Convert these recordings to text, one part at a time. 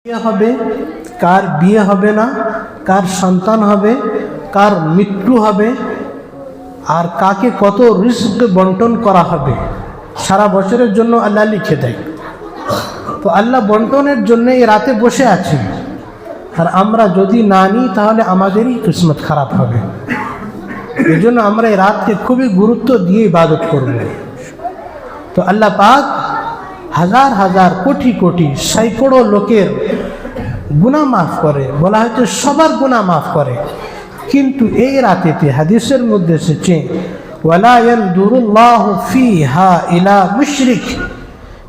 বিয়ে হবে, কার বিয়ে হবে না, কার সন্তান হবে, কার মৃত্যু হবে, আর কাকে কত রিস্ক বন্টন করা হবে সারা বছরের জন্য আল্লাহ লিখে দেয়। তো আল্লাহ বন্টনের জন্য এই রাতে বসে আছি, আর আমরা যদি না নিই তাহলে আমাদেরই কিসমত খারাপ হবে। এই জন্য আমরা এই রাতকে খুবই গুরুত্ব দিয়ে ইবাদত করব। তো আল্লাহ পাক হাজার হাজার কোটি কোটি সৈকড়ো লোকের গুনাহ মাফ করে, বলা হয়েছে সবার গুনাহ মাফ করে। কিন্তু এই রাতেতে হাদিসের মধ্যে এসেছে ওয়ালা ইয়ানদুরুল্লাহু ফিহা ইলা মুশরিক,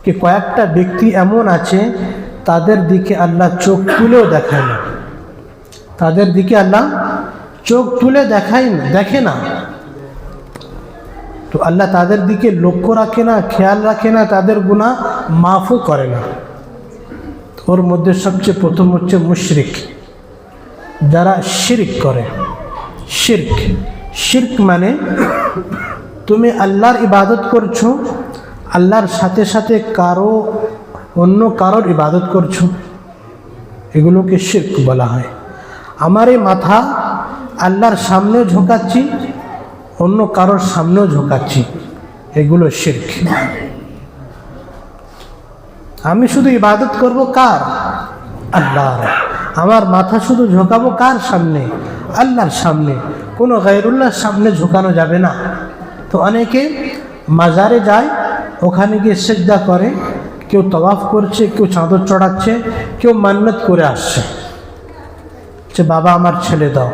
যে কয়েকটা ব্যক্তি এমন আছে তাদের দিকে আল্লাহ চোখ তুলেও দেখায় না, তাদের দিকে আল্লাহ চোখ তুলে দেখে না। তো আল্লাহ তাদের দিকে লক্ষ্য রাখে না, খেয়াল রাখে না, তাদের গুনাহ মাফও করে না। ওর মধ্যে সবচেয়ে প্রথম হচ্ছে মুশরিক, যারা শিরক করে। শিরক মানে তুমি আল্লাহর ইবাদত করছো, আল্লাহর সাথে সাথে অন্য কারোর ইবাদত করছো, এগুলোকে শিরক বলা হয়। আমার এই মাথা আল্লাহর সামনেও ঝোঁকাচ্ছি, অন্য কারোর সামনেও ঝোঁকাচ্ছি, এগুলো শিরক। আমি শুধু ইবাদত করব কার? আল্লাহর। আমার মাথা শুধু ঝোঁকাবো কার সামনে? আল্লাহর সামনে, কোনো গায়রুল্লাহর সামনে ঝোঁকানো যাবে না। তো অনেকে মাজারে যায়, ওখানে গিয়ে সিজদা করে, কেউ তওয়াফ করছে, কেউ চাদর চড়াচ্ছে, কেউ মান্নত করে আসছে যে বাবা আমার ছেলে দাও।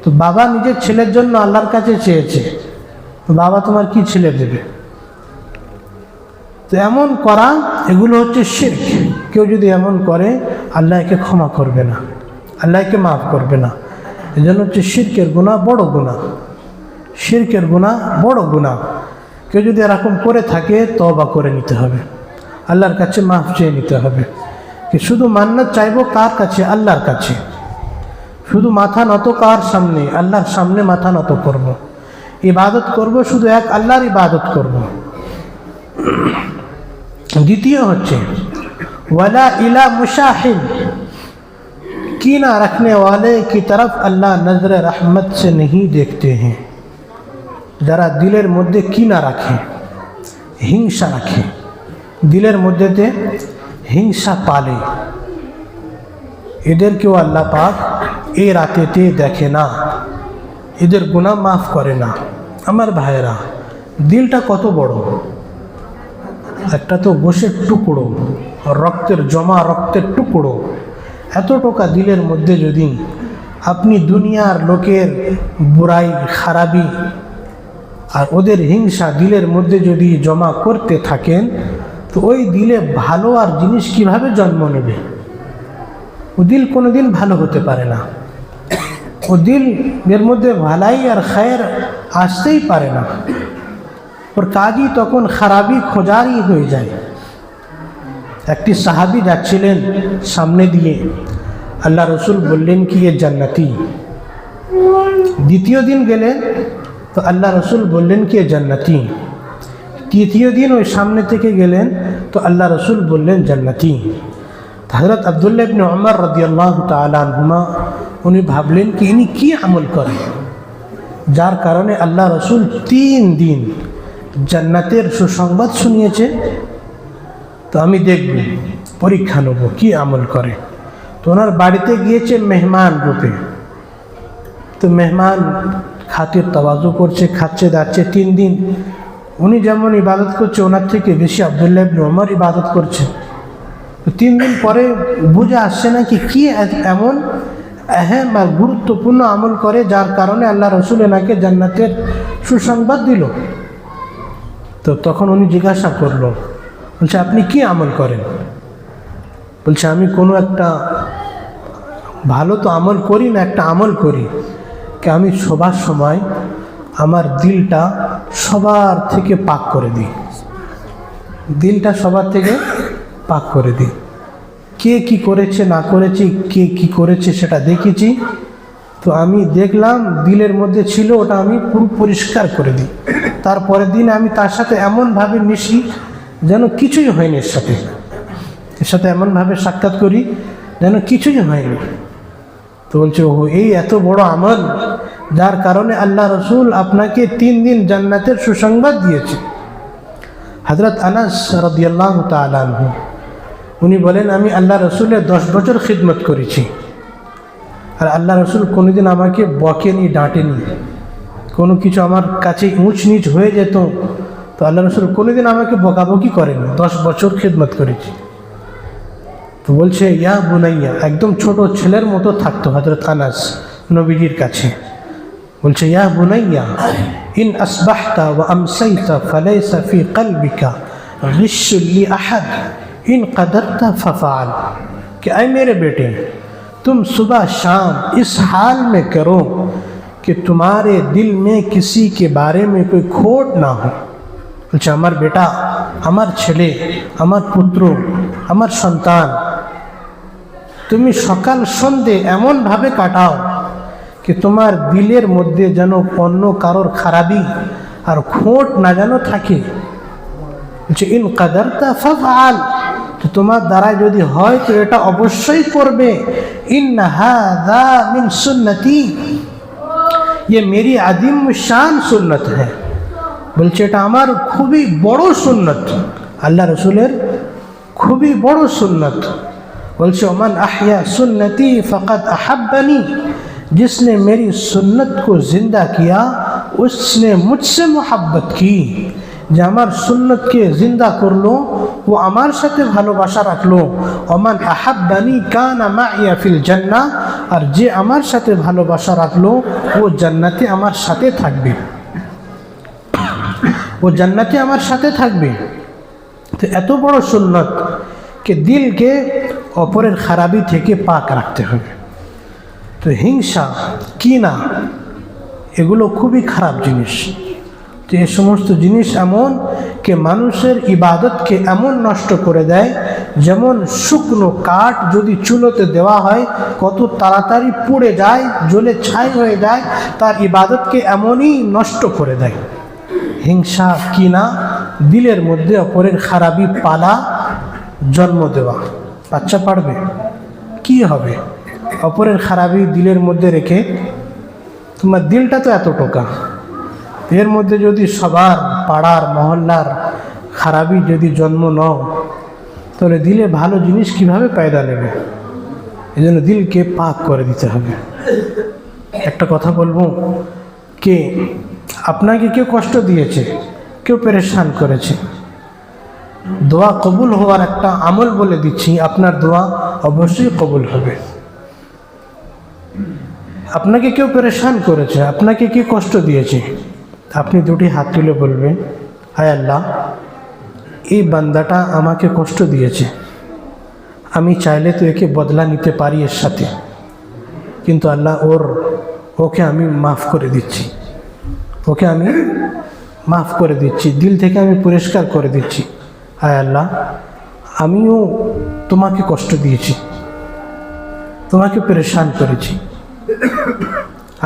তো বাবা নিজের ছেলের জন্য আল্লাহর কাছে চেয়েছে, তো বাবা তোমার কি ছেলে দেবে? তো এমন করা, এগুলো হচ্ছে শিরক। কেউ যদি এমন করে আল্লাহকে ক্ষমা করবে না, আল্লাহকে মাফ করবে না। এই জন্য হচ্ছে শিরকের গুনাহ বড় গুনাহ, শিরকের গুনাহ বড় গুনাহ। কেউ যদি এরকম করে থাকে তওবা করে নিতে হবে, আল্লাহর কাছে মাফ চেয়ে নিতে হবে। কি শুধু মান্নাত চাইবো কার কাছে? আল্লাহর কাছে। শুধু মাথা নত কার সামনে? আল্লাহর সামনে মাথা নত করব। ইবাদত করব, শুধু এক আল্লাহর ইবাদত করব। দ্বিতীয় হচ্ছে ওয়ালা ইলা মুশাহিন, कीना रखने वाले की तरफ अल्लाह नजर रहमत से नहीं देखते हैं। যারা দিলের মধ্যে কিনা রাখে, হিংসা রাখে, দিলের মধ্যেতে হিংসা পালে, এদেরকেও আল্লাহ পাক এই রাতেতে দেখে না, এদের গুনাহ মাফ করে না। আমার ভাইয়েরা, দিলটা কত বড়! একটা তো গোশের টুকরো, রক্তের জমা রক্তের টুকরো। এতটুকু দিলের মধ্যে যদি আপনি দুনিয়ার লোকের বুরাই খারাপি আর ওদের হিংসা দিলের মধ্যে যদি জমা করতে থাকেন, তো ওই দিলে ভালো আর জিনিস কিভাবে জন্ম নেবে? ও দিল কোনোদিন ভালো হতে পারে না। ও দিল এর মধ্যে ভালাই আর খায়ের আসতেই পারে না। ওর কাজই তখন খারাপি খোঁজারই হয়ে যায়। একটি সাহাবী যাচ্ছিলেন সামনে দিয়ে, আল্লাহ রসুল বললেন কি এ জান্নাতি। দ্বিতীয় দিন গেলেন, তো আল্লাহ রসুল বললেন কি এ জান্নাতি। তৃতীয় দিন ওই সামনে থেকে গেলেন, তো আল্লাহ রসুল বললেন জান্নাতি। হযরত আব্দুল্লাহ ইবনে উমর রাদিয়াল্লাহু তাআলা আনহুমা উনি ভাবলেন কি ইনি কি আমল করেন, যার কারণে আল্লাহ রসুল 3 দিন জান্নাতের সুসংবাদ শুনিয়েছে। তো আমি দেখব, পরীক্ষা নেব কি আমল করে। তো ওনার বাড়িতে গিয়েছে মেহমান রূপে। তো মেহমান খাতির তাওয়াজু করছে, খাচ্ছে দাচ্ছে। 3 দিন উনি যেমন ইবাদত করছে, ওনার থেকে বেশি আব্দুল্লাহ ইবনে উমর ইবাদত করছে। তো 3 দিন পরে বুঝে আসছে না কি এমন আহম আর গুরুত্বপূর্ণ আমল করে যার কারণে আল্লাহ রসুল এনাকে জান্নাতের সুসংবাদ দিল। তো তখন উনি জিজ্ঞাসা করলো, বলছে আপনি কি আমল করেন? বলছে আমি কোনো একটা ভালো তো আমল করি না, একটা আমল করি কি আমি সবার সময় আমার দিলটা সবার থেকে পাক করে দিই, দিলটা সবার থেকে পাক করে দিই। কে কি করেছে না করেছে, কে কি করেছে সেটা দেখেছি, তো আমি দেখলাম দিলের মধ্যে ছিল ওটা আমি পুরো পরিষ্কার করে দিই। তারপরের দিন আমি তার সাথে এমনভাবে মিশি যেন কিছুই হয়নি এর সাথে। এর সাথে এমনভাবে সাক্ষাৎ করি যেন কিছুই হয়নি। তো বলছে ও এই এত বড় আমল যার কারণে আল্লাহ রসুল আপনাকে 3 দিন জান্নাতের সুসংবাদ দিয়েছে। হযরত আনাস রাদিয়াল্লাহু তাআলা আনহু উনি বলেন, আমি আল্লাহ রসুলের 10 বছর খিদমত করেছি, আর আল্লাহ রসুল কোনোদিন আমাকে বকেনি, ডাঁটেনি। কোনো কিছু আমার কাছে উঁচ নিচ হয়ে যেত তো আল্লাহ রসুল কোনোদিন আমাকে বকাবকি করেনি। 10 বছর খিদমত করেছি। তো বলছে ইয়া বুনাইয়া, একদম ছোট ছেলের মতো থাকতো হযরত আনাস নবীজির কাছে। বলছে ইয়া বুনাইয়া ইন আসবাহতা ওয়া আমসাইতা ফালাইসা ফি কলবিকা গিশ্শুল লি আহাদ इन कदरता फ़फ़ाल, कि ऐ मेरे बेटे तुम सुबह शाम इस हाल में करो कि तुम्हारे दिल में किसी के बारे में कोई खोट ना हो। বলছে আমার বেটা, আমার ছেলে, আমার পুত্র, আমার সন্তান, তুমি সকাল সন্ধে এমনভাবে কাটাও कि তোমার দিলের মধ্যে যেন অন্য কারোর খারাপি আর খোট না যেন থাকে। বলছে ইন কদরতা फ़फ़ाल, তো তোমার দ্বারা যদি হয় তো এটা অবশ্যই করবে। ইন্না হাযা মিন সুন্নতি, ये मेरी আদিম শান সুন্নত है। বলছে এটা আমার খুবই বড় সুন্নত, আল্লাহ রসুলের খুবই বড় সুন্নত। বলছে ওমান আহয়া সুন্নতি फ़क़द अहब्बनी, जिसने मेरी सुन्नत को ज़िंदा किया उसने मुझसे मोहब्बत की। যে আমার সুন্নতকে জিন্দা করলো ও আমার সাথে ভালোবাসা রাখলো। ওমান আহাব্বানি কানা মাইয়া ফিল জান্নাহ, আর যে আমার সাথে ভালোবাসা রাখলো ও জান্নাতে আমার সাথে থাকবে, ও জান্নাতে আমার সাথে থাকবে। তো এত বড় সুন্নত কে দিলকে অপরের খারাপি থেকে পাক রাখতে হবে। তো হিংসা, কিনা, এগুলো খুবই খারাপ জিনিস। তো এই সমস্ত জিনিস এমন কে মানুষের ইবাদতকে এমন নষ্ট করে দেয়, যেমন শুকনো কাঠ যদি চুলোতে দেওয়া হয় কত তাড়াতাড়ি পুড়ে যায়, জ্বলে ছাই হয়ে যায়, তার ইবাদতকে এমনই নষ্ট করে দেয়। হিংসা, কিনা, দিলের মধ্যে অপরের খারাপি পালা, জন্ম দেওয়া। বাচ্চা পারবে কি হবে অপরের খারাপি দিলের মধ্যে রেখে? তোমার দিলটা তো এত টোকা, এর মধ্যে যদি সবার পাড়ার মহল্লার খারাপি যদি জন্ম নাও তাহলে দিলে ভালো জিনিস কিভাবে পয়দা নেবে? এই জন্য দিলকে পাক করে দিতে হবে। একটা কথা বলবো, কে আপনাকে কেউ কষ্ট দিয়েছে, কেউ পেরেশান করেছে, দোয়া কবুল হওয়ার একটা আমল বলে দিচ্ছি, আপনার দোয়া অবশ্যই কবুল হবে। আপনাকে কেউ পেরেশান করেছে, আপনাকে কে কষ্ট দিয়েছে, আপনি দুটি হাত তুলে বলবেন, হায় আল্লাহ, এই বান্দাটা আমাকে কষ্ট দিয়েছে, আমি চাইলে তো একে বদলা নিতে পারি এর সাথে, কিন্তু আল্লাহ ওকে আমি মাফ করে দিচ্ছি, ওকে আমি মাফ করে দিচ্ছি, দিল থেকে আমি পরিষ্কার করে দিচ্ছি। হায় আল্লাহ, আমিও তোমাকে কষ্ট দিয়েছি, তোমাকে পেরেশান করেছি,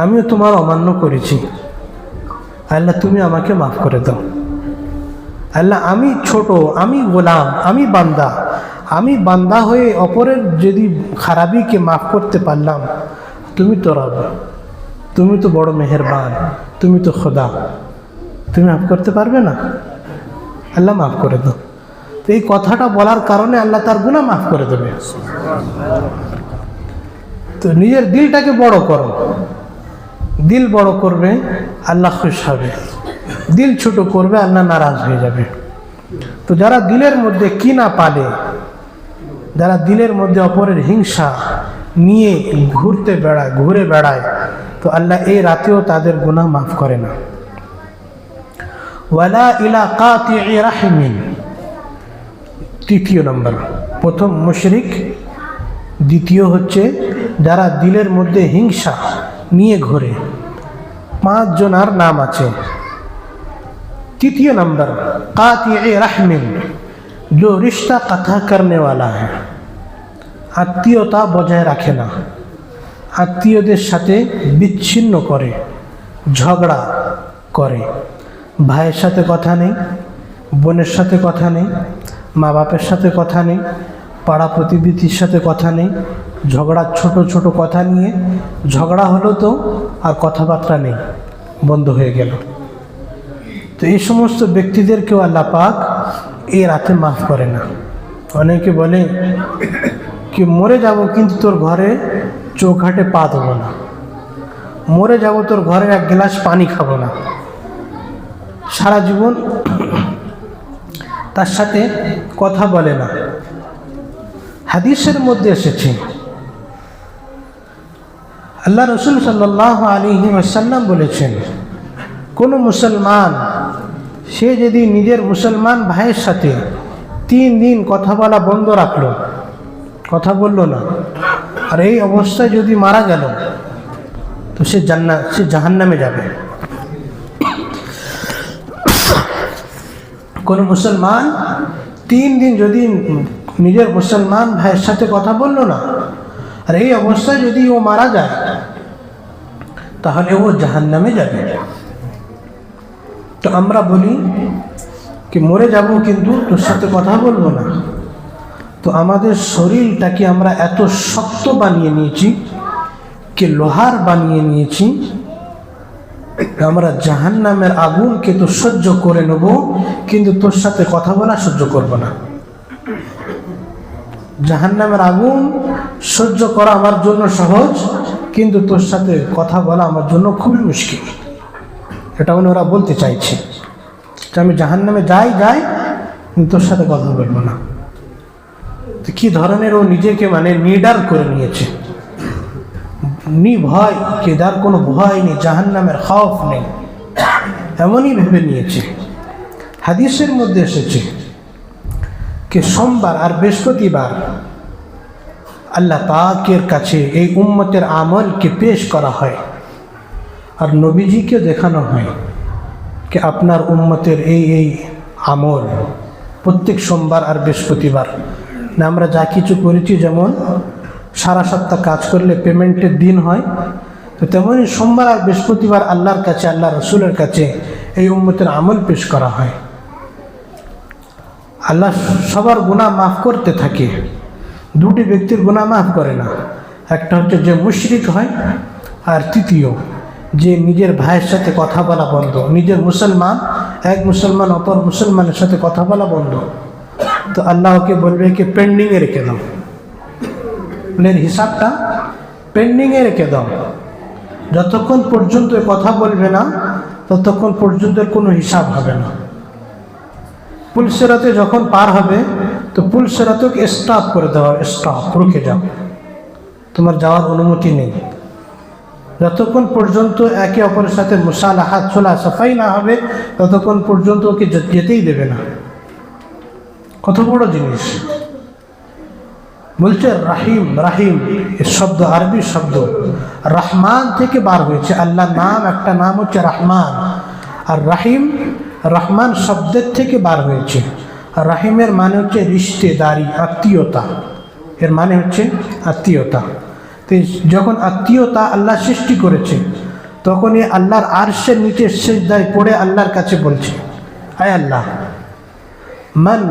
আমিও তোমার অমান্য করেছি, আল্লাহ তুমি আমাকে মাফ করে দাও। আল্লাহ আমি ছোট, আমি গোলাম, আমি বান্দা হয়ে অপরের যদি খারাপিকে মাফ করতে পারলাম, তুমি তো রব, তুমি তো বড় মেহেরবান, তুমি তো খোদা, তুমি মাফ করতে পারবে না? আল্লাহ মাফ করে দাও। তো এই কথাটা বলার কারণে আল্লাহ তার গুনাহ মাফ করে দেবে। তো নিজের দিলটাকে বড় করো, দিল বড় করবে আল্লাহ খুশ হবে, দিল ছোট করবে আল্লাহ নারাজ হয়ে যাবে। তো যারা দিলের মধ্যে কিনা পালে, যারা দিলের মধ্যে অপরের হিংসা নিয়ে ঘুরে বেড়ায়, তো আল্লাহ এই রাতেও তাদের গুনাহ মাফ করে না। ওয়ালা ইলা কাতিই রাহমিন, তৃতীয় নম্বর। প্রথম মুশরিক, দ্বিতীয় হচ্ছে যারা দিলের মধ্যে হিংসা নিয়ে ঘোরে। 5 জনার নাম আছে। তৃতীয় নম্বর কাতিই রাহমিন, जो रिश्ता कथा करने वाला है, আত্মীয়তা বজায় রাখে না, আত্মীয়দের সাথে বিচ্ছিন্ন করে, ঝগড়া করে, ভাইয়ের সাথে কথা নেই, বোনের সাথে কথা নেই, মা বাপের সাথে কথা নেই, পাড়া প্রতিবেশীর সাথে কথা নেই, ঝগড়া ছোট ছোট কথা নিয়ে ঝগড়া হলো তো আর কথাবার্তা নেই, বন্ধ হয়ে গেল। তো এই সমস্ত ব্যক্তিদেরকেও আল্লাহ পাক এই রাতে মাফ করে না। অনেকে বলে কি মরে যাব কিন্তু তোর ঘরে চৌখাটে পা দেবো না, মরে যাব তোর ঘরে এক গ্লাস পানি খাবো না, সারা জীবন তার সাথে কথা বলে না। হাদিসের মধ্যে এসেছে আল্লাহ রসুল সাল্লাল্লাহু আলাইহি ওয়াসাল্লাম বলেছেন, কোনো মুসলমান সে যদি নিজের মুসলমান ভাইয়ের সাথে 3 দিন কথা বলা বন্ধ রাখলো, কথা বলল না, আর এই অবস্থায় যদি মারা গেল তো সে জাহান্নামে যাবে। কোনো মুসলমান 3 দিন যদি নিজের মুসলমান ভাইয়ের সাথে কথা বলল না, আর এই অবস্থায় যদি ও মারা যায় তাহলে ও জাহান্নামে যাবে। তো আমরা বলি কি মরে যাব কিন্তু তোর সাথে কথা বলবো না। তো আমাদের শরীরটাকে আমরা এত শক্ত বানিয়ে নিয়েছি কি লোহার বানিয়ে নিয়েছি, আমরা জাহান্নামের আগুনকে তো সহ্য করে নেব কিন্তু তোর সাথে কথা বলা সহ্য করব না। জাহান্নামের আগুন সহ্য করা আমার জন্য সহজ, কিন্তু তোর সাথে কথা বলা আমার জন্য খুবই মুশকিল। এটা ওরা বলতে চাইছে যে আমি জাহান্নামে যাই কিন্তু তোর সাথে কথা বলবো না। তো কী ধরনের ও নিজেকে মানে নিডার করে নিয়েছে, নির্ভয়, কেদার কোনো ভয় নেই, জাহান্নামের খৌফ নেই, এমনই ভেবে নিয়েছে। হাদিসের মধ্যে এসেছে कि सोमवार और बृहस्पतिवार अल्लाह पाकेर काछे এই উম্মতের আমলকে পেশ করা হয় আর নবীজিকে দেখানো হয় कि আপনার উম্মতের এই আমল প্রত্যেক সোমবার আর বৃহস্পতিবার না আমরা যা কিছু করেছি, যেমন সারা সপ্তাহ কাজ করলে পেমেন্টের দিন হয়, তো তেমনই সোমবার আর বৃহস্পতিবার আল্লাহর কাছে, আল্লাহ রসুলের কাছে এই উম্মতের আমল পেশ করা হয়। আল্লাহ সবার গুনাহ মাফ করতে থাকে, দুটি ব্যক্তির গুনাহ মাফ করে না, একটা হচ্ছে যে মুশরিক হয়, আর তৃতীয় যে নিজের ভাইয়ের সাথে কথা বলা বন্ধ, নিজের মুসলমান এক মুসলমান অপর মুসলমানের সাথে কথা বলা বন্ধ, তো আল্লাহকে বলবে কি পেন্ডিংয়ে রেখে দাও, এর হিসাবটা পেন্ডিংয়ে রেখে দাও, যতক্ষণ পর্যন্ত কথা বলবে না ততক্ষণ পর্যন্ত কোনো হিসাব হবে না। পুলসেরাতে যখন পার হবে তো পুলসেরাতকে স্টপ করে দেওয়া, স্টপ, রুকে যাও, তোমার যাওয়ার অনুমতি নেই, যতক্ষণ পর্যন্ত একে অপরের সাথে মুসালাহাত ছোলা সাফাই না হবে ততক্ষণ পর্যন্ত ওকে যেতেই দেবে না। কত বড় জিনিস বলছে। রাহিম, রাহিম এর শব্দ আরবি শব্দ রহমান থেকে বার হয়েছে। আল্লাহ নাম, একটা নাম হচ্ছে রহমান, আর রাহিম রহমান শব্দের থেকে বার হয়েছে। আর রাহিমের মানে হচ্ছে রিশতেদারি, আত্মীয়তা, এর মানে হচ্ছে আত্মীয়তা। তো যখন আত্মীয়তা আল্লাহ সৃষ্টি করেছে তখন এই আল্লাহর আরশের নিচে সিজদায় পড়ে আল্লাহর কাছে বলছে, আয় আল্লাহ, মান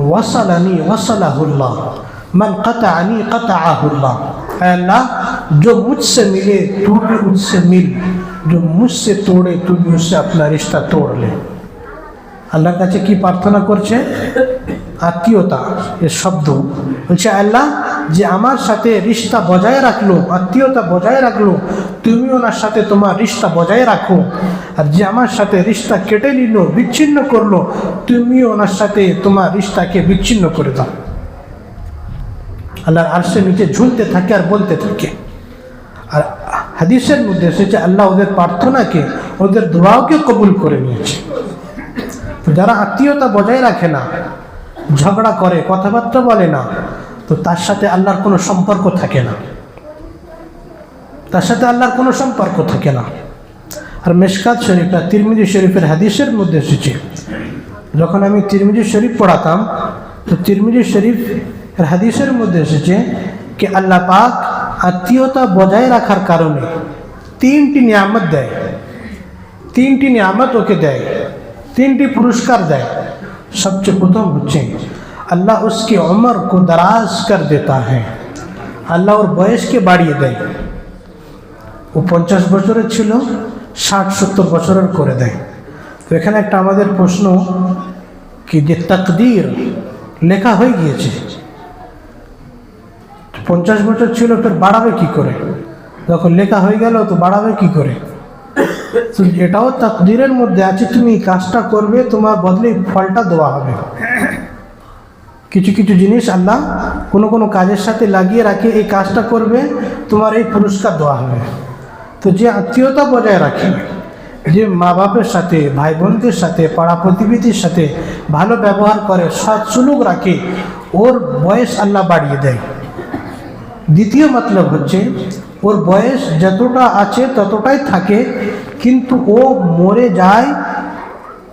ওয়াসালানি ওয়াসালাহুল্লাহ, मन क़तअनी क़तअहुल्लाह, अल्लाह जो मुझसे मिले तू भी उससे मिल, जो मुझसे तोड़े तू भी उससे अपना रिश्ता तोड़ ले। আল্লাহর কাছে কি প্রার্থনা করছে? আত্মীয়তা এর শব্দ বলছে, আল্লাহ যে আমার সাথে রিশতা বজায় রাখলো, আত্মীয়তা বজায় রাখলো, তুমি ওনার সাথে তোমার রিশতা বজায় রাখো, আর যে আমার সাথে রিশতা কেটে নিল, বিচ্ছিন্ন করলো, তুমি ওনার সাথে তোমার রিশতাকে বিচ্ছিন্ন করে দাও। আল্লাহর আরশের নিচে ঝুলতে থাকে আর বলতে থাকে। আর হাদিসের মধ্যে এসেছে আল্লাহ ওদের প্রার্থনাকে, ওদের দোয়াকে কবুল করে নিয়েছে। যারা আত্মীয়তা বজায় রাখে না, ঝগড়া করে, কথাবার্তা বলে না, তো তার সাথে আল্লাহর কোনো সম্পর্ক থাকে না, তার সাথে আল্লাহর কোনো সম্পর্ক থাকে না। আর মেশকাত শরীফটা তিরমিজি শরীফের হাদিসের মধ্যে এসেছে। যখন আমি তিরমিজি শরীফ পড়াতাম তো তিরমিজি শরীফ হাদিসের মধ্যে এসেছে कि আল্লাহ পাক আত্মীয়তা বজায় রাখার কারণে 3টি নিয়ামত দেয়, 3টি নিয়ামত ওকে দেয়, 3টি পুরস্কার দেয়। সবচেয়ে প্রথম হচ্ছে अल्लाह उसकी उम्र को दराज कर देता है, আল্লাহ ওর বয়সকে বাড়িয়ে দেয়। ও 50 বছরের ছিল 60-70 বছরের করে দেয়। তো এখানে একটা আমাদের প্রশ্ন কি, যে তাকদীর লেখা হয়ে গিয়েছে, 50 বছর ছিল, ফের বাড়াবে কি করে? যখন লেখা হয়ে গেল তো বাড়াবে কি করে? তো এটাও তাকদীরের মধ্যে আছে, তুমি কাজটা করবে, তোমার বদলে ফলটা দেওয়া হবে। কিছু কিছু জিনিস আল্লাহ কোনো কোনো কাজের সাথে লাগিয়ে রাখে, এই কাজটা করবে তোমার এই পুরস্কার দেওয়া হবে। তো যে আত্মীয়তা বজায় রাখে, যে মা বাপের সাথে, ভাই বোনদের সাথে, পাড়া প্রতিবেশীর সাথে ভালো ব্যবহার করে, সৎ সুলুক রাখে, ওর বয়স আল্লাহ বাড়িয়ে দেয়। দ্বিতীয় মতলব হচ্ছে ওর বয়স যতটা আছে ততটাই থাকে, কিন্তু ও মরে যায়,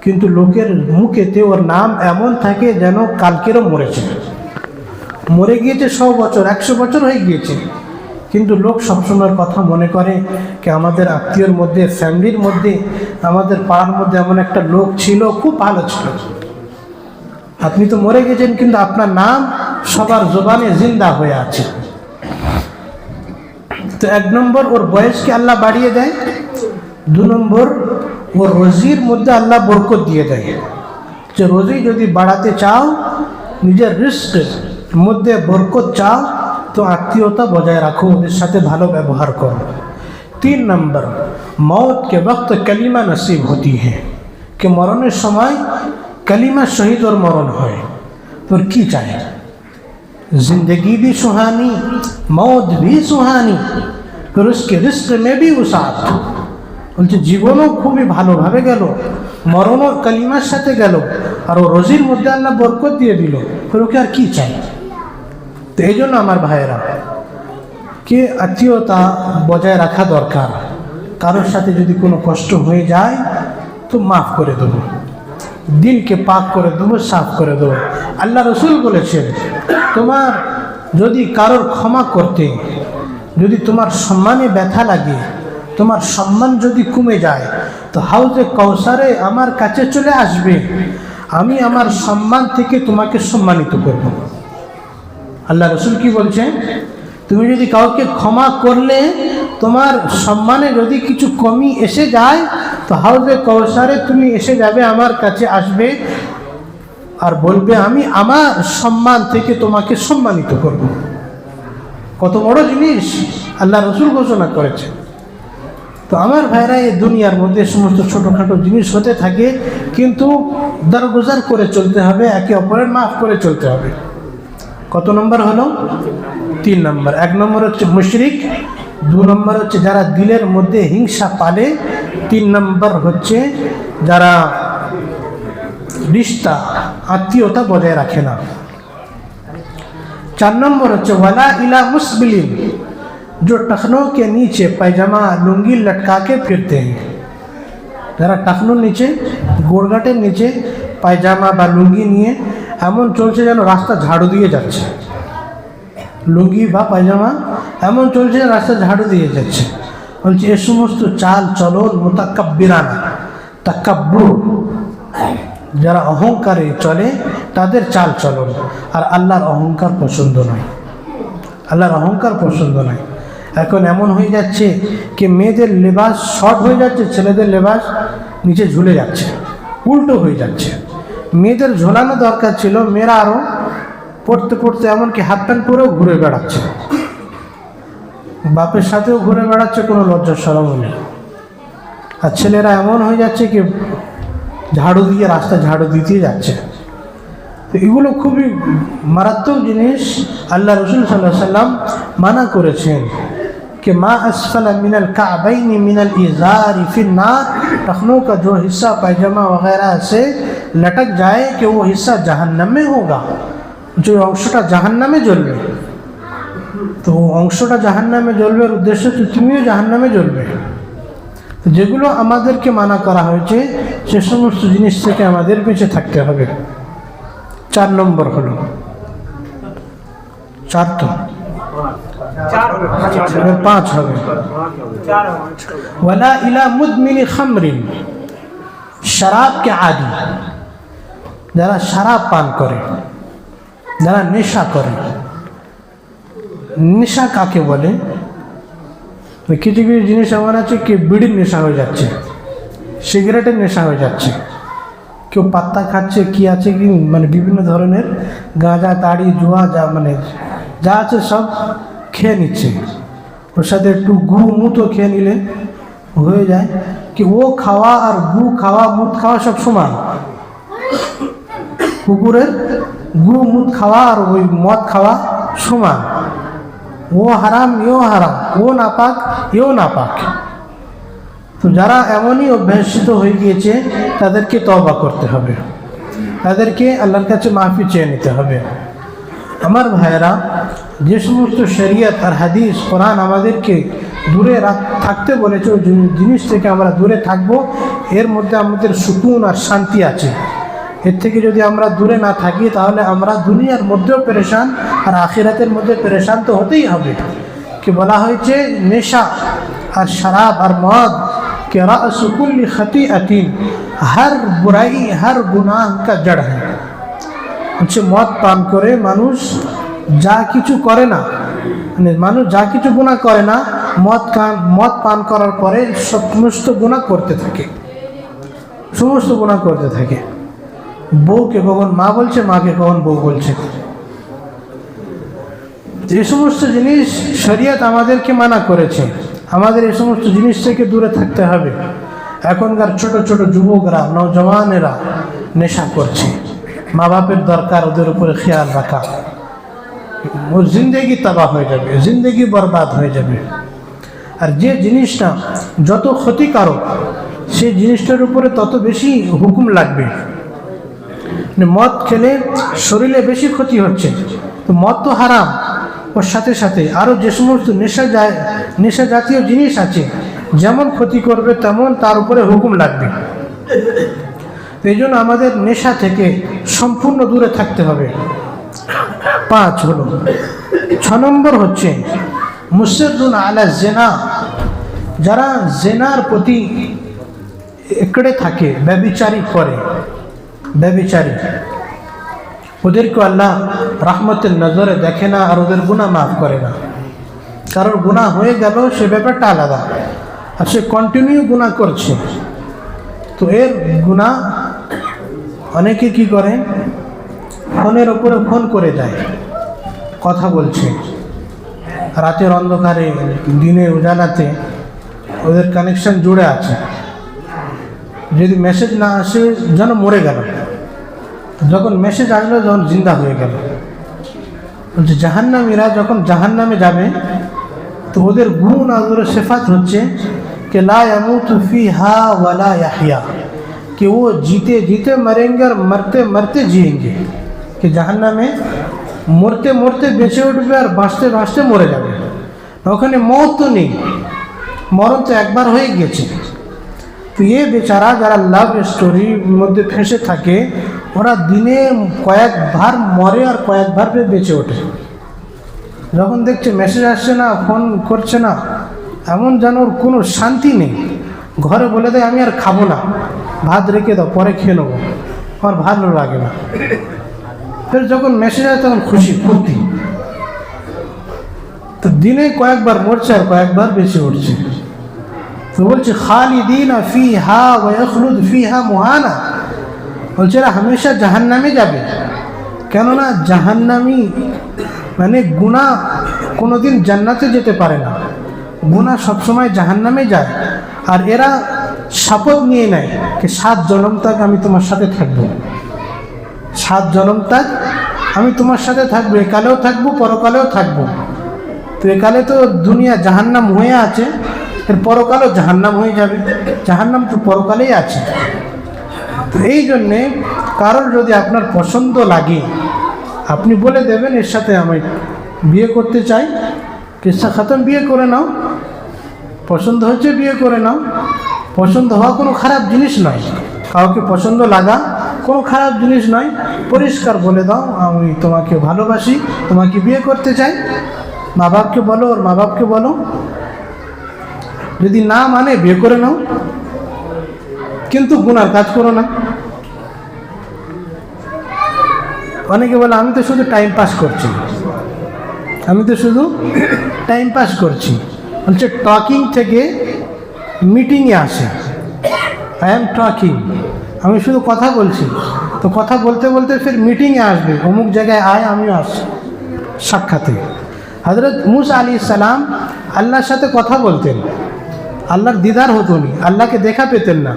কিন্তু লোকের মুখেতে ওর নাম এমন থাকে যেন কালকেরও মরেছে। মরে গিয়েছে 100 বছর, 100 বছর হয়ে গিয়েছে, কিন্তু লোক সবসময়ের কথা মনে করে কি আমাদের আত্মীয়র মধ্যে, ফ্যামিলির মধ্যে, আমাদের পাড়ার মধ্যে এমন একটা লোক ছিল, খুব ভালো ছিল। আপনি তো মরে গেছেন, কিন্তু আপনার নাম সবার জবানে জিন্দা হয়ে আছে। তো 1 নম্বর ওর বয়সকে আল্লাহ বাড়িয়ে দেয়। 2 নম্বর ওর রোজির মধ্যে আল্লাহ বরকত দিয়ে দেয়। যে রোজি যদি বাড়াতে চাও, নিজের রিস্কের মধ্যে বরকত চাও, তো আত্মীয়তা বজায় রাখো, ওদের সাথে ভালো ব্যবহার করো। 3 নম্বর मौत के वक्त कलीमा नसीब होती है, कि মরণের সময় कलीमा शहीद और मरण হয়। তোর কি চাই? जिंदगी भी सुहानी, मौत भी सुहानी, फिर उसके रिस्क में भी उसात। বলছে জীবনও খুবই ভালোভাবে গেল, মরণও কালিমার সাথে গেল, আর ও রোজির মধ্যে আল্লাহ বরকত দিয়ে দিল, তোর ওকে আর কি চাই? তো এই জন্য আমার ভাইয়েরা, কে আত্মীয়তা বজায় রাখা দরকার। কারোর সাথে যদি কোনো কষ্ট হয়ে যায় তো মাফ করে দেবো, দিলকে পাক করে দেবো, সাফ করে দেবো। আল্লাহ রসুল বলেছেন, তোমার যদি কারোর ক্ষমা করতে, যদি তোমার সম্মানে ব্যথা লাগে, তোমার সম্মান যদি কমে যায়, তো হাউজে কৌসারে আমার কাছে চলে আসবে, আমি আমার সম্মান থেকে তোমাকে সম্মানিত করব। আল্লাহ রসুল কি বলছেন? তুমি যদি কাউকে ক্ষমা করলে তোমার সম্মানে যদি কিছু কমি এসে যায়, তো হাউজে কৌসারে তুমি এসে যাবে, আমার কাছে আসবে আর বলবে আমি আমার সম্মান থেকে তোমাকে সম্মানিত করব। কত বড় জিনিস আল্লাহ রসুল ঘোষণা করেছে। তো আমার ভাইরা, এই দুনিয়ার মধ্যে সমস্ত ছোটোখাটো জিনিস হতে থাকে, কিন্তু দরগুজার করে চলতে হবে, একে অপরের মাফ করে চলতে হবে। কত নম্বর হলো? 3 নম্বর। 1 নম্বর হচ্ছে মুশরিক, 2 নম্বর হচ্ছে যারা দিলের মধ্যে হিংসা পালে, 3 নম্বর হচ্ছে যারা রিশতা, আত্মীয়তা বজায় রাখে না। 4 নম্বর হচ্ছে ওয়ালা ইলা मुस्बिलिन, जो टखनों के नीचे पैजामा लुंगी लटका के फिरते हैं। যারা টাকনোর নিচে, গোড়ঘাটের নিচে পায়জামা বা লুঙ্গি নিয়ে এমন চলছে যেন রাস্তা ঝাড়ু দিয়ে যাচ্ছে, লুঙ্গি বা পায়জামা এমন চলছে রাস্তা ঝাড়ু দিয়ে যাচ্ছে। বলছে এ সমস্ত চাল চলন মুতাকাব্বিরানা, তাকাব্বুর, যারা অহংকারে চলে তাদের চাল চলন। আর আল্লাহর অহংকার পছন্দ নয়, আল্লাহর অহংকার পছন্দ নয়। এখন এমন হয়ে যাচ্ছে কি মেয়েদের লেবাস শর্ট হয়ে যাচ্ছে, ছেলেদের লেবাস নিচে ঝুলে যাচ্ছে, উল্টো হয়ে যাচ্ছে। মেয়েদের ঝোলানো দরকার ছিল, মেয়েরা আরও পড়তে পড়তে এমনকি হাফ প্যান্ট পরেও ঘুরে বেড়াচ্ছে, বাপের সাথেও ঘুরে বেড়াচ্ছে, কোনো লজ্জা শরম নেই। আর ছেলেরা এমন হয়ে যাচ্ছে কি ঝাড়ু দিয়ে রাস্তা ঝাড়ু দিতে যাচ্ছে। তো এগুলো খুবই মারাত্মক জিনিস। আল্লাহ রসুল সাল্লাল্লাহু আলাইহি সাল্লাম মানা করেছেন कि मा असफल मिनल काबैन मिनल इज़ार फिर नार, टखनों का जो हिस्सा पैजामा वगैरह से लटक जाए कि वो हिस्सा जहन्नम में होगा, जो अंशटा जहन्नामे জ্বলবে। তো অংশটা জাহান্নামে জ্বলবে, উদ্দেশ্য তো তুমিও জাহান্নামে জ্বলবে। তো যেগুলো আমাদেরকে মানা করা হয়েছে সে সমস্ত জিনিস থেকে আমাদের বেঁচে থাকতে হবে। 4 নম্বর হলো, 4 তো 5 হবে, ওয়ালা ইলা মুদমিন খামরিন, শরাব কে আদি, যারা শরাব পান করে। যারা নেশা করে। নেশা কাকে বলে? কিছু কিছু জিনিস এমন আছে কি বিড়ির নেশা হয়ে যাচ্ছে, সিগারেটের নেশা হয়ে যাচ্ছে, কেউ পাত্তা খাচ্ছে, কি আছে কি মানে বিভিন্ন ধরনের গাঁজা তাড়ি জুয়া যা আছে সব খেয়ে নিচ্ছে। ওর সাথে একটু গু মুতও খেয়ে নিলে হয়ে যায় কি ও খাওয়া আর গু খাওয়া মুত খাওয়া সব সমান। কুকুরের গু মুত খাওয়া আর ওই মদ খাওয়া সমান। ও হারাম এও হারাম, ও নাপাক এও নাপাক। তো যারা এমনই অভ্যসিত হয়ে গিয়েছে তাদেরকে তওবা করতে হবে, তাদেরকে আল্লাহর কাছে মাফি চেয়ে নিতে হবে। আমার ভাইয়েরা, যে সমস্ত শরীয়ত আর হাদিস কোরআন আমাদেরকে দূরে থাকতে বলেছে ওই জিনিস থেকে আমরা দূরে থাকব, এর মধ্যে আমাদের সুকুন আর শান্তি আছে। এর থেকে যদি আমরা দূরে না থাকি তাহলে আমরা দুনিয়ার মধ্যেও পেরেশান আর আখিরাতের মধ্যে পেরেশান তো হতেই হবে। কি বলা হয়েছে, নেশা আর শরাব আর মদ के रास कुल्ली खतीअतिन, हर बुराई हर गुनाह का जड़ है। হচ্ছে মদ পান করে মানুষ যা কিছু করে না, মানে মানুষ যা কিছু গুনাহ করে না, মদ পান করার পরে সমস্ত গুনাহ করতে থাকে, সমস্ত গুনাহ করতে থাকে। বউকে কখন মা বলছে, মাকে কখন বউ বলছে। যে সমস্ত জিনিস শরীয়ত আমাদেরকে মানা করেছে, আমাদের এই সমস্ত জিনিস থেকে দূরে থাকতে হবে। এখনকার ছোট ছোট যুবকরা, নওজওয়ানেরা নেশা করছে, মা বাপের দরকার ওদের উপরে খেয়াল রাখা। ওর জিন্দেগি তবাহ হয়ে যাবে, জিন্দেগি বরবাদ হয়ে যাবে। আর যে জিনিসটা যত ক্ষতিকারক সেই জিনিসটার উপরে তত বেশি হুকুম লাগবে। মদ খেলে শরীরে বেশি ক্ষতি হচ্ছে, তো মদ তো হারাম, ওর সাথে সাথে আরও যে সমস্ত নেশা জাতীয় জিনিস আছে যেমন ক্ষতি করবে তেমন তার উপরে হুকুম লাগবে। এই জন্য আমাদের নেশা থেকে সম্পূর্ণ দূরে থাকতে হবে। 5 হলো। 6 নম্বর হচ্ছে মুসিরুন আলা জিনা, যারা জিনার প্রতি একড়ে থাকে, ব্যভিচারী করে, ব্যভিচারী, ওদেরকে আল্লাহ রহমতের নজরে দেখে না আর ওদের গুনাহ মাফ করে না। কারোর গুনাহ হয়ে গেল সে ব্যাপারটা আলাদা, আর সে কন্টিনিউ গুনাহ করছে, তো এর গুনাহ অনেকে কি করে, ফোনের ওপরে ফোন করে যায়, কথা বলছে রাতের অন্ধকারে, দিনে উজালাতে ওদের কানেকশন জুড়ে আছে। যদি মেসেজ না আসে যেন মরে গেল, যখন মেসেজ আসলো যখন জিন্দা হয়ে গেল। বলছে জাহান্নামীরা যখন জাহান্নামে যাবে তো ওদের গুণ আর ওদের সিফাত হচ্ছে कि ला यमूतु फीहा वला यहया, कि वो जीते जीते मरेंगे और मरते मरते जिएंगे। कि जहन्नाम में मरते मरते बेঁচে উঠবে আর বাঁচতে বাঁচতে মরে যাবে। ওখানে মौत তো নেই, মরণ তো একবার হয়ে গেছে। তো ये বেচারা যারা লাভ স্টোরির মধ্যে ফেঁসে থাকে, ওরা দিনে কয়েকবার মরে আর কয়েকবার বেঁচে ওঠে। যখন দেখছে মেসেজ আসছে না, ফোন করছে না, এমন যেন ওর কোনো শান্তি নেই। ঘরে বলে দেয় আমি আর খাবো না, ভাত রেখে দাও, পরে খেয়ে নেবো, আমার ভালো লাগে না। ফের যখন মেসেজ আসে তখন খুশি ফুর্তি। তো দিনে কয়েকবার মরছে আর কয়েকবার বেঁচে উঠছে। তো বলছে খালিদিনা ফিহা ওয়া ইয়াখলুদ ফিহা মুহানা, বলছে এরা হামেশা জাহান্নামে যাবে। কেননা জাহান্নামী মানে গুনাহ কোনোদিন জান্নাতে যেতে পারে না, গুনাহ সবসময় জাহান্নামে যায়। আর এরা শপথ নিয়ে নেয় যে 7 জন্ম তক আমি তোমার সাথে থাকবো, 7 জন্ম তক আমি তোমার সাথে থাকবো, একালেও থাকবো পরকালেও থাকবো। তো একালে তো দুনিয়া জাহান্নাম হয়ে আছে, এর পরকালও জাহান্নাম হয়ে যাবে, জাহান্নাম তো পরকালেই আছে। তো এই জন্যে কারোর যদি আপনার পছন্দ লাগে আপনি বলে দেবেন এর সাথে আমি বিয়ে করতে চাই, কিসা খতম, বিয়ে করে নাও, পছন্দ হচ্ছে বিয়ে করে নাও। পছন্দ হওয়া কোনো খারাপ জিনিস নয়, কাউকে পছন্দ লাগা কোনো খারাপ জিনিস নয়। পরিষ্কার বলে দাও আমি তোমাকে ভালোবাসি, তোমাকে বিয়ে করতে চাই। মা বাপকে বলো, ওর মা বাপকে বলো, যদি না মানে বিয়ে করে নাও, কিন্তু গুনার কাজ করো না। অনেকে বলে আমি তো শুধু টাইম পাস করছি, আমি তো শুধু টাইম পাস করছি। বলছে টকিং থেকে মিটিংয়ে আসে, আই এম টকিং, আমি শুধু কথা বলছি। তো কথা বলতে বলতে ফের মিটিংয়ে আসবে, অমুক জায়গায় আয়, আমিও আসি সাক্ষাতে। হযরত মুসা আলাইহিস সালাম আল্লাহর সাথে কথা বলতেন, আল্লাহর দিদার হতো নি, আল্লাহকে দেখা পেতেন না,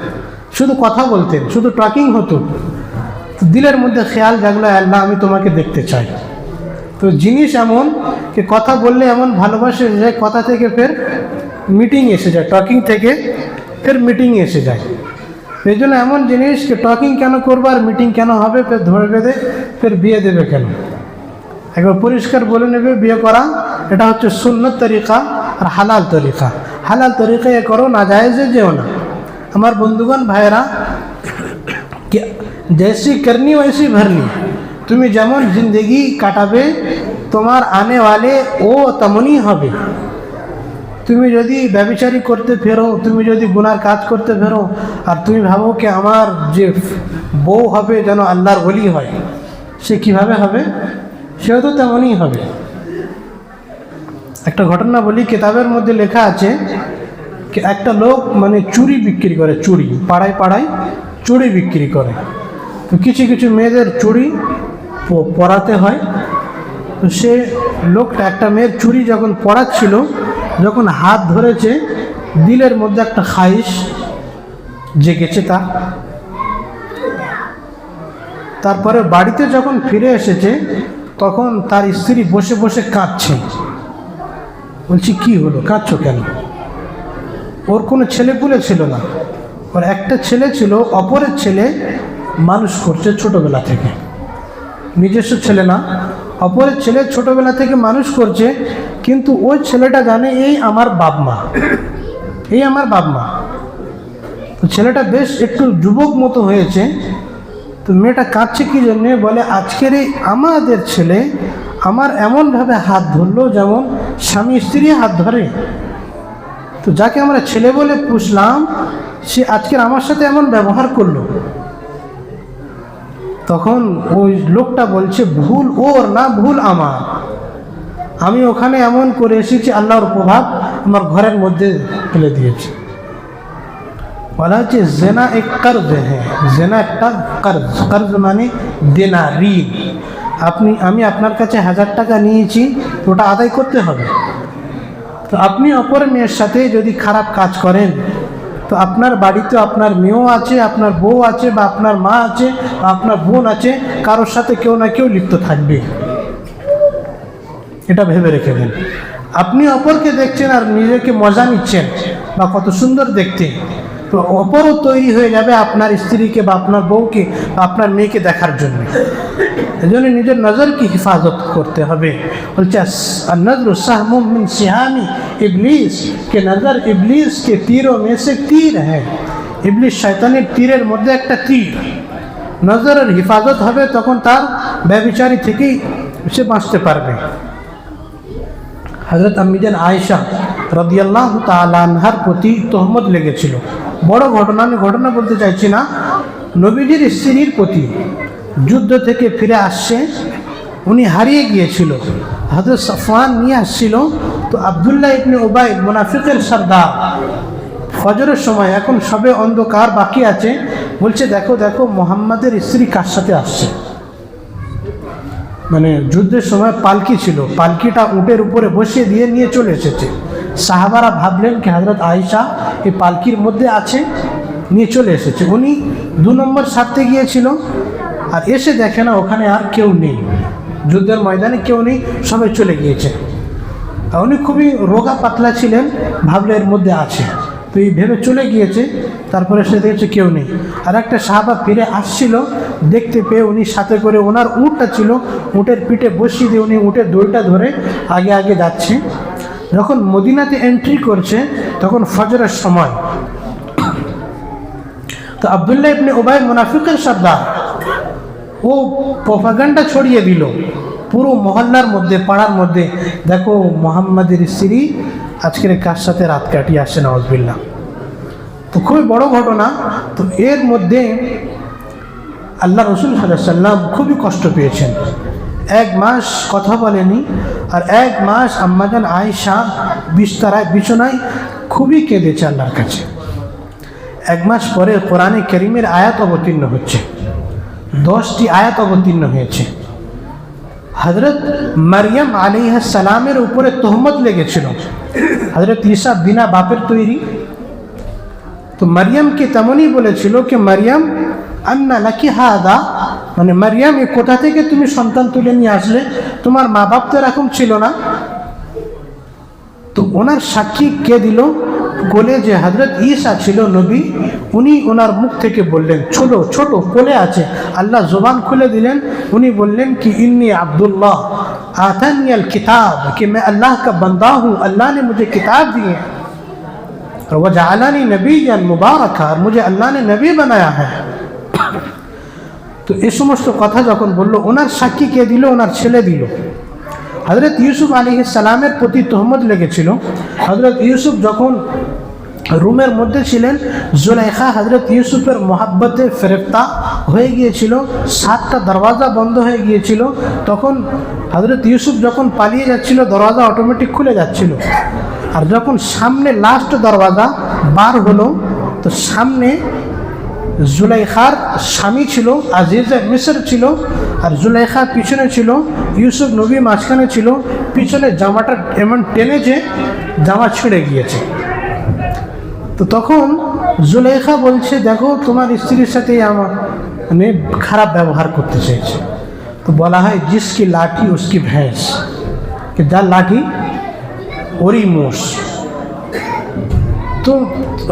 শুধু কথা বলতেন, শুধু টকিং হতো। তো দিলের মধ্যে খেয়াল জাগলো, আল্লাহ আমি তোমাকে দেখতে চাই। তো জিনিস এমন যে কথা বললে এমন ভালোবাসে যে কথা থেকে ফের মিটিং এসে যায়, টকিং থেকে ফের মিটিং এসে যায়। এই জন্য এমন জিনিস যে টকিং কেন করবো আর মিটিং কেন হবে, ফের ধরে বেঁধে ফের বিয়ে দেবে কেন? একবার পরিষ্কার বলে নেবে বিয়ে করা এটা হচ্ছে সুন্নত তরিকা আর হালাল তরিকা। হালাল তরিকায় করো, না জায়েজে যেও না। আমার বন্ধুগণ ভাইয়েরা, जैसी करनी वैसी भरनी, তুমি যেমন জিন্দগি কাটাবে তোমার আনে ওয়ালে ও তেমনই হবে। তুমি যদি ব্যভিচারী করতে ফেরো, তুমি যদি গুনার কাজ করতে ফেরো, আর তুমি ভাবো কি আমার যে বউ হবে যেন আল্লাহর ওলি হয়, সে কিভাবে হবে? সেও তো তেমনই হবে। একটা ঘটনা বলি, কিতাবের মধ্যে লেখা আছে কি একটা লোক মানে চুড়ি বিক্রি করে, চুড়ি পাড়ায় পাড়ায় চুড়ি বিক্রি করে। তো কিছু কিছু মেয়েদের চুড়ি পরাতে হয়। তো সে লোকটা একটা মেয়ের চুড়ি যখন পরাচ্ছিল, যখন হাত ধরেছে, দিলের মধ্যে একটা খাইশ জেগেছে তার। তারপরে বাড়িতে যখন ফিরে এসেছে, তখন তার স্ত্রী বসে বসে কাঁদছে। বলছি কি হলো, কাঁদছো কেন? ওর কোনো ছেলেপুলে ছিল না, ওর একটা ছেলে ছিল, অপরের ছেলে মানুষ করছে ছোটবেলা থেকে, নিজস্ব ছেলে না, অপরের ছেলে ছোটবেলা থেকে মানুষ করছে। কিন্তু ওই ছেলেটা জানে এই আমার বাপ মা, এই আমার বাপ মা। তো ছেলেটা বেশ একটু যুবক মতো হয়েছে। তো মেয়েটা কাঁদছে কি জন্যে? বলে আজকের এই আমাদের ছেলে আমার এমনভাবে হাত ধরলো যেমন স্বামী স্ত্রী হাত ধরে। তো যাকে আমরা ছেলে বলে পুষলাম, সে আজকের আমার সাথে এমন ব্যবহার করলো। তখন ওই লোকটা বলছে ভুল ওর না, ভুল আমার। আমি ওখানে এমন করে এসেছি, আল্লাহর প্রভাব আমার ঘরের মধ্যে ফেলে দিয়েছে। বলা হচ্ছে জেনা এক কর্জ হ্যাঁ, জেনা একটা কর্জ, কর্জ মানে দেনা, ঋণ। আমি আপনার কাছে 1000 টাকা নিয়েছি, তো ওটা আদায় করতে হবে। তো আপনি অপর মেয়ের সাথে যদি খারাপ কাজ করেন, তো আপনার বাড়িতে আপনার মেয়েও আছে, আপনার বউ আছে, বা আপনার মা আছে, বা আপনার বোন আছে, কারোর সাথে কেউ না কেউ লিপ্ত থাকবে। এটা ভেবে রেখে দেন। আপনি অপরকে দেখছেন আর নিজেকে মজা নিচ্ছেন, বা কত সুন্দর দেখতে, তো অপরও তৈরি হয়ে যাবে আপনার স্ত্রীকে বা আপনার বউকে বা আপনার মেয়েকে দেখার জন্য। এই জন্য নিজের নজরকে হিফাজত করতে হবে। বলছে নজর সাহমুম মিন সিহামি ইবলিস, কে নজর ইবলিস কে তীरों में से तीर है। ইবলিস শয়তানের তীরের মধ্যে একটা তীর। নজরের হিফাজত হবে, তখন তার ব্যভিচারী থেকেই সে বাঁচতে পারবে। হযরত আম্মিজান আয়েশা রাদিয়াল্লাহু তাআলা আনহার প্রতি তহমত লেগেছিল। বড় ঘটনা, আমি ঘটনা বলতে চাইছি না। নবীজির স্ত্রীর প্রতি যুদ্ধ থেকে ফিরে আসছে, উনি হারিয়ে গিয়েছিল। হযরত সাফওয়ান নিয়ে আসছিল। তো আব্দুল্লাহ ইবনে উবাই মুনাফিকের সর্দার ফজরের সময়, এখন সবে অন্ধকার বাকি আছে, বলছে দেখো দেখো মুহাম্মাদের স্ত্রী কার সাথে আসছে। মানে যুদ্ধের সময় পালকি ছিল, পালকিটা উটের উপরে বসিয়ে দিয়ে নিয়ে চলে এসেছে। সাহাবারা ভাবলেন কি হযরত আয়েশা এই পালকির মধ্যে আছে, নিয়ে চলে এসেছে। উনি 2 নম্বর সারতে গিয়েছিল, আর এসে দেখে না ওখানে আর কেউ নেই, যুদ্ধের ময়দানে কেউ নেই, সবাই চলে গিয়েছে। আর উনি খুবই রোগা পাতলা ছিলেন, ভাবলে এর মধ্যে আছে, তো এই ভেবে চলে গিয়েছে। তারপরে সে দেখেছে কেউ নেই। আর একটা সাহাবা ফিরে আসছিল, দেখতে পেয়ে উনি সাথে করে ওনার উটটা ছিল, উটের পিঠে বসিয়ে দিয়ে উনি উটের দড়িটা ধরে আগে আগে যাচ্ছে। যখন মদিনাতে এন্ট্রি করছে, তখন ফজরের সময়। তো আব্দুল্লাহ ইবনে উবাই মুনাফিকের সর্দার, ও প্রপাগান্ডা ছড়িয়ে দিল পুরো মহল্লার মধ্যে, পাড়ার মধ্যে, দেখো মুহাম্মাদের স্ত্রী আজকের কার সাথে রাত কাটিয়ে আসে, নাউজুবিল্লাহ। তো খুবই বড় ঘটনা। তো এর মধ্যে আল্লাহ রসুল সাল্লাল্লাহু আলাইহি সাল্লাম খুবই কষ্ট পেয়েছেন। 1 মাস কথা বলেনি, আর 1 মাস আম্মাজান আয়েশা বিছানায় খুবই কেঁদেছে আল্লাহর কাছে। 1 মাস পরে কোরআনে কারীমের আয়াত অবতীর্ণ হচ্ছে, 10টি আয়াত অবতীর্ণ হয়েছে। হযরত মারিয়াম আলাইহিস সালামের উপরে তহমত লেগেছিল, হযরত ঈসা বিনা বাপের তৈরি। তো মারিয়ামকে তেমনই বলেছিল কি মারিয়াম আন্না লাকি হাদা, মানে মারিয়াম এ কোথা থেকে তুমি সন্তান তুলে নিয়ে আসলে, তোমার মা বাপ তো এরকম ছিল না। তো ওনার সাক্ষী কে দিল? কোলে যে হযরত ঈসা ছিল নবী, উনি ওনার মুখ থেকে বললেন, ছোট ছোট কোলে আছে, আল্লাহ জবান খুলে দিলেন, উনি বললেন কি ইন্নী আব্দুল্লাহ आतानियल किताब, कि मैं अल्लाह का बंदा हूँ, अल्लाह ने मुझे किताब दी है, और वह जालानी नबीयन मुबारका, और मुझे अल्लाह ने नबी बनाया है। तो এই সমস্ত কথা যখন বলল, ওনার সাক্ষী কে দিল? ওনার ছেলে দিল। হযরত ইউসুফ আলাইহিস সালামের প্রতি তহমত লেগেছিল। হযরত ইউসুফ যখন রুমের মধ্যে ছিলেন, জুলাইখা হযরত ইউসুফের মোহাব্বতে ফেরেফতা হয়ে গিয়েছিল, 7টা দরওয়াজা বন্ধ হয়ে গিয়েছিল। তখন হযরত ইউসুফ যখন পালিয়ে যাচ্ছিল, দরওয়াজা অটোমেটিক খুলে যাচ্ছিল। আর যখন সামনে লাস্ট দরওয়াজা বার হলো, তো সামনে জুলাইখার স্বামী ছিল, আজিজে মিসর ছিল, আর জুলাইখা পিছনে ছিল, ইউসুফ নবী মাঝখানে ছিল। পিছনে জামাটা এমন টেনেছে, জামা ছিঁড়ে গিয়েছে। তো তখন জুলাইখা বলছে, দেখো তোমার স্ত্রীর সাথে আমার মানে খারাপ ব্যবহার করতে চাইছে। তো বলা হয় জিসকি লাঠি উসকি ভ্যাঁস, कि যার লাঠি ওরই মোষ। তো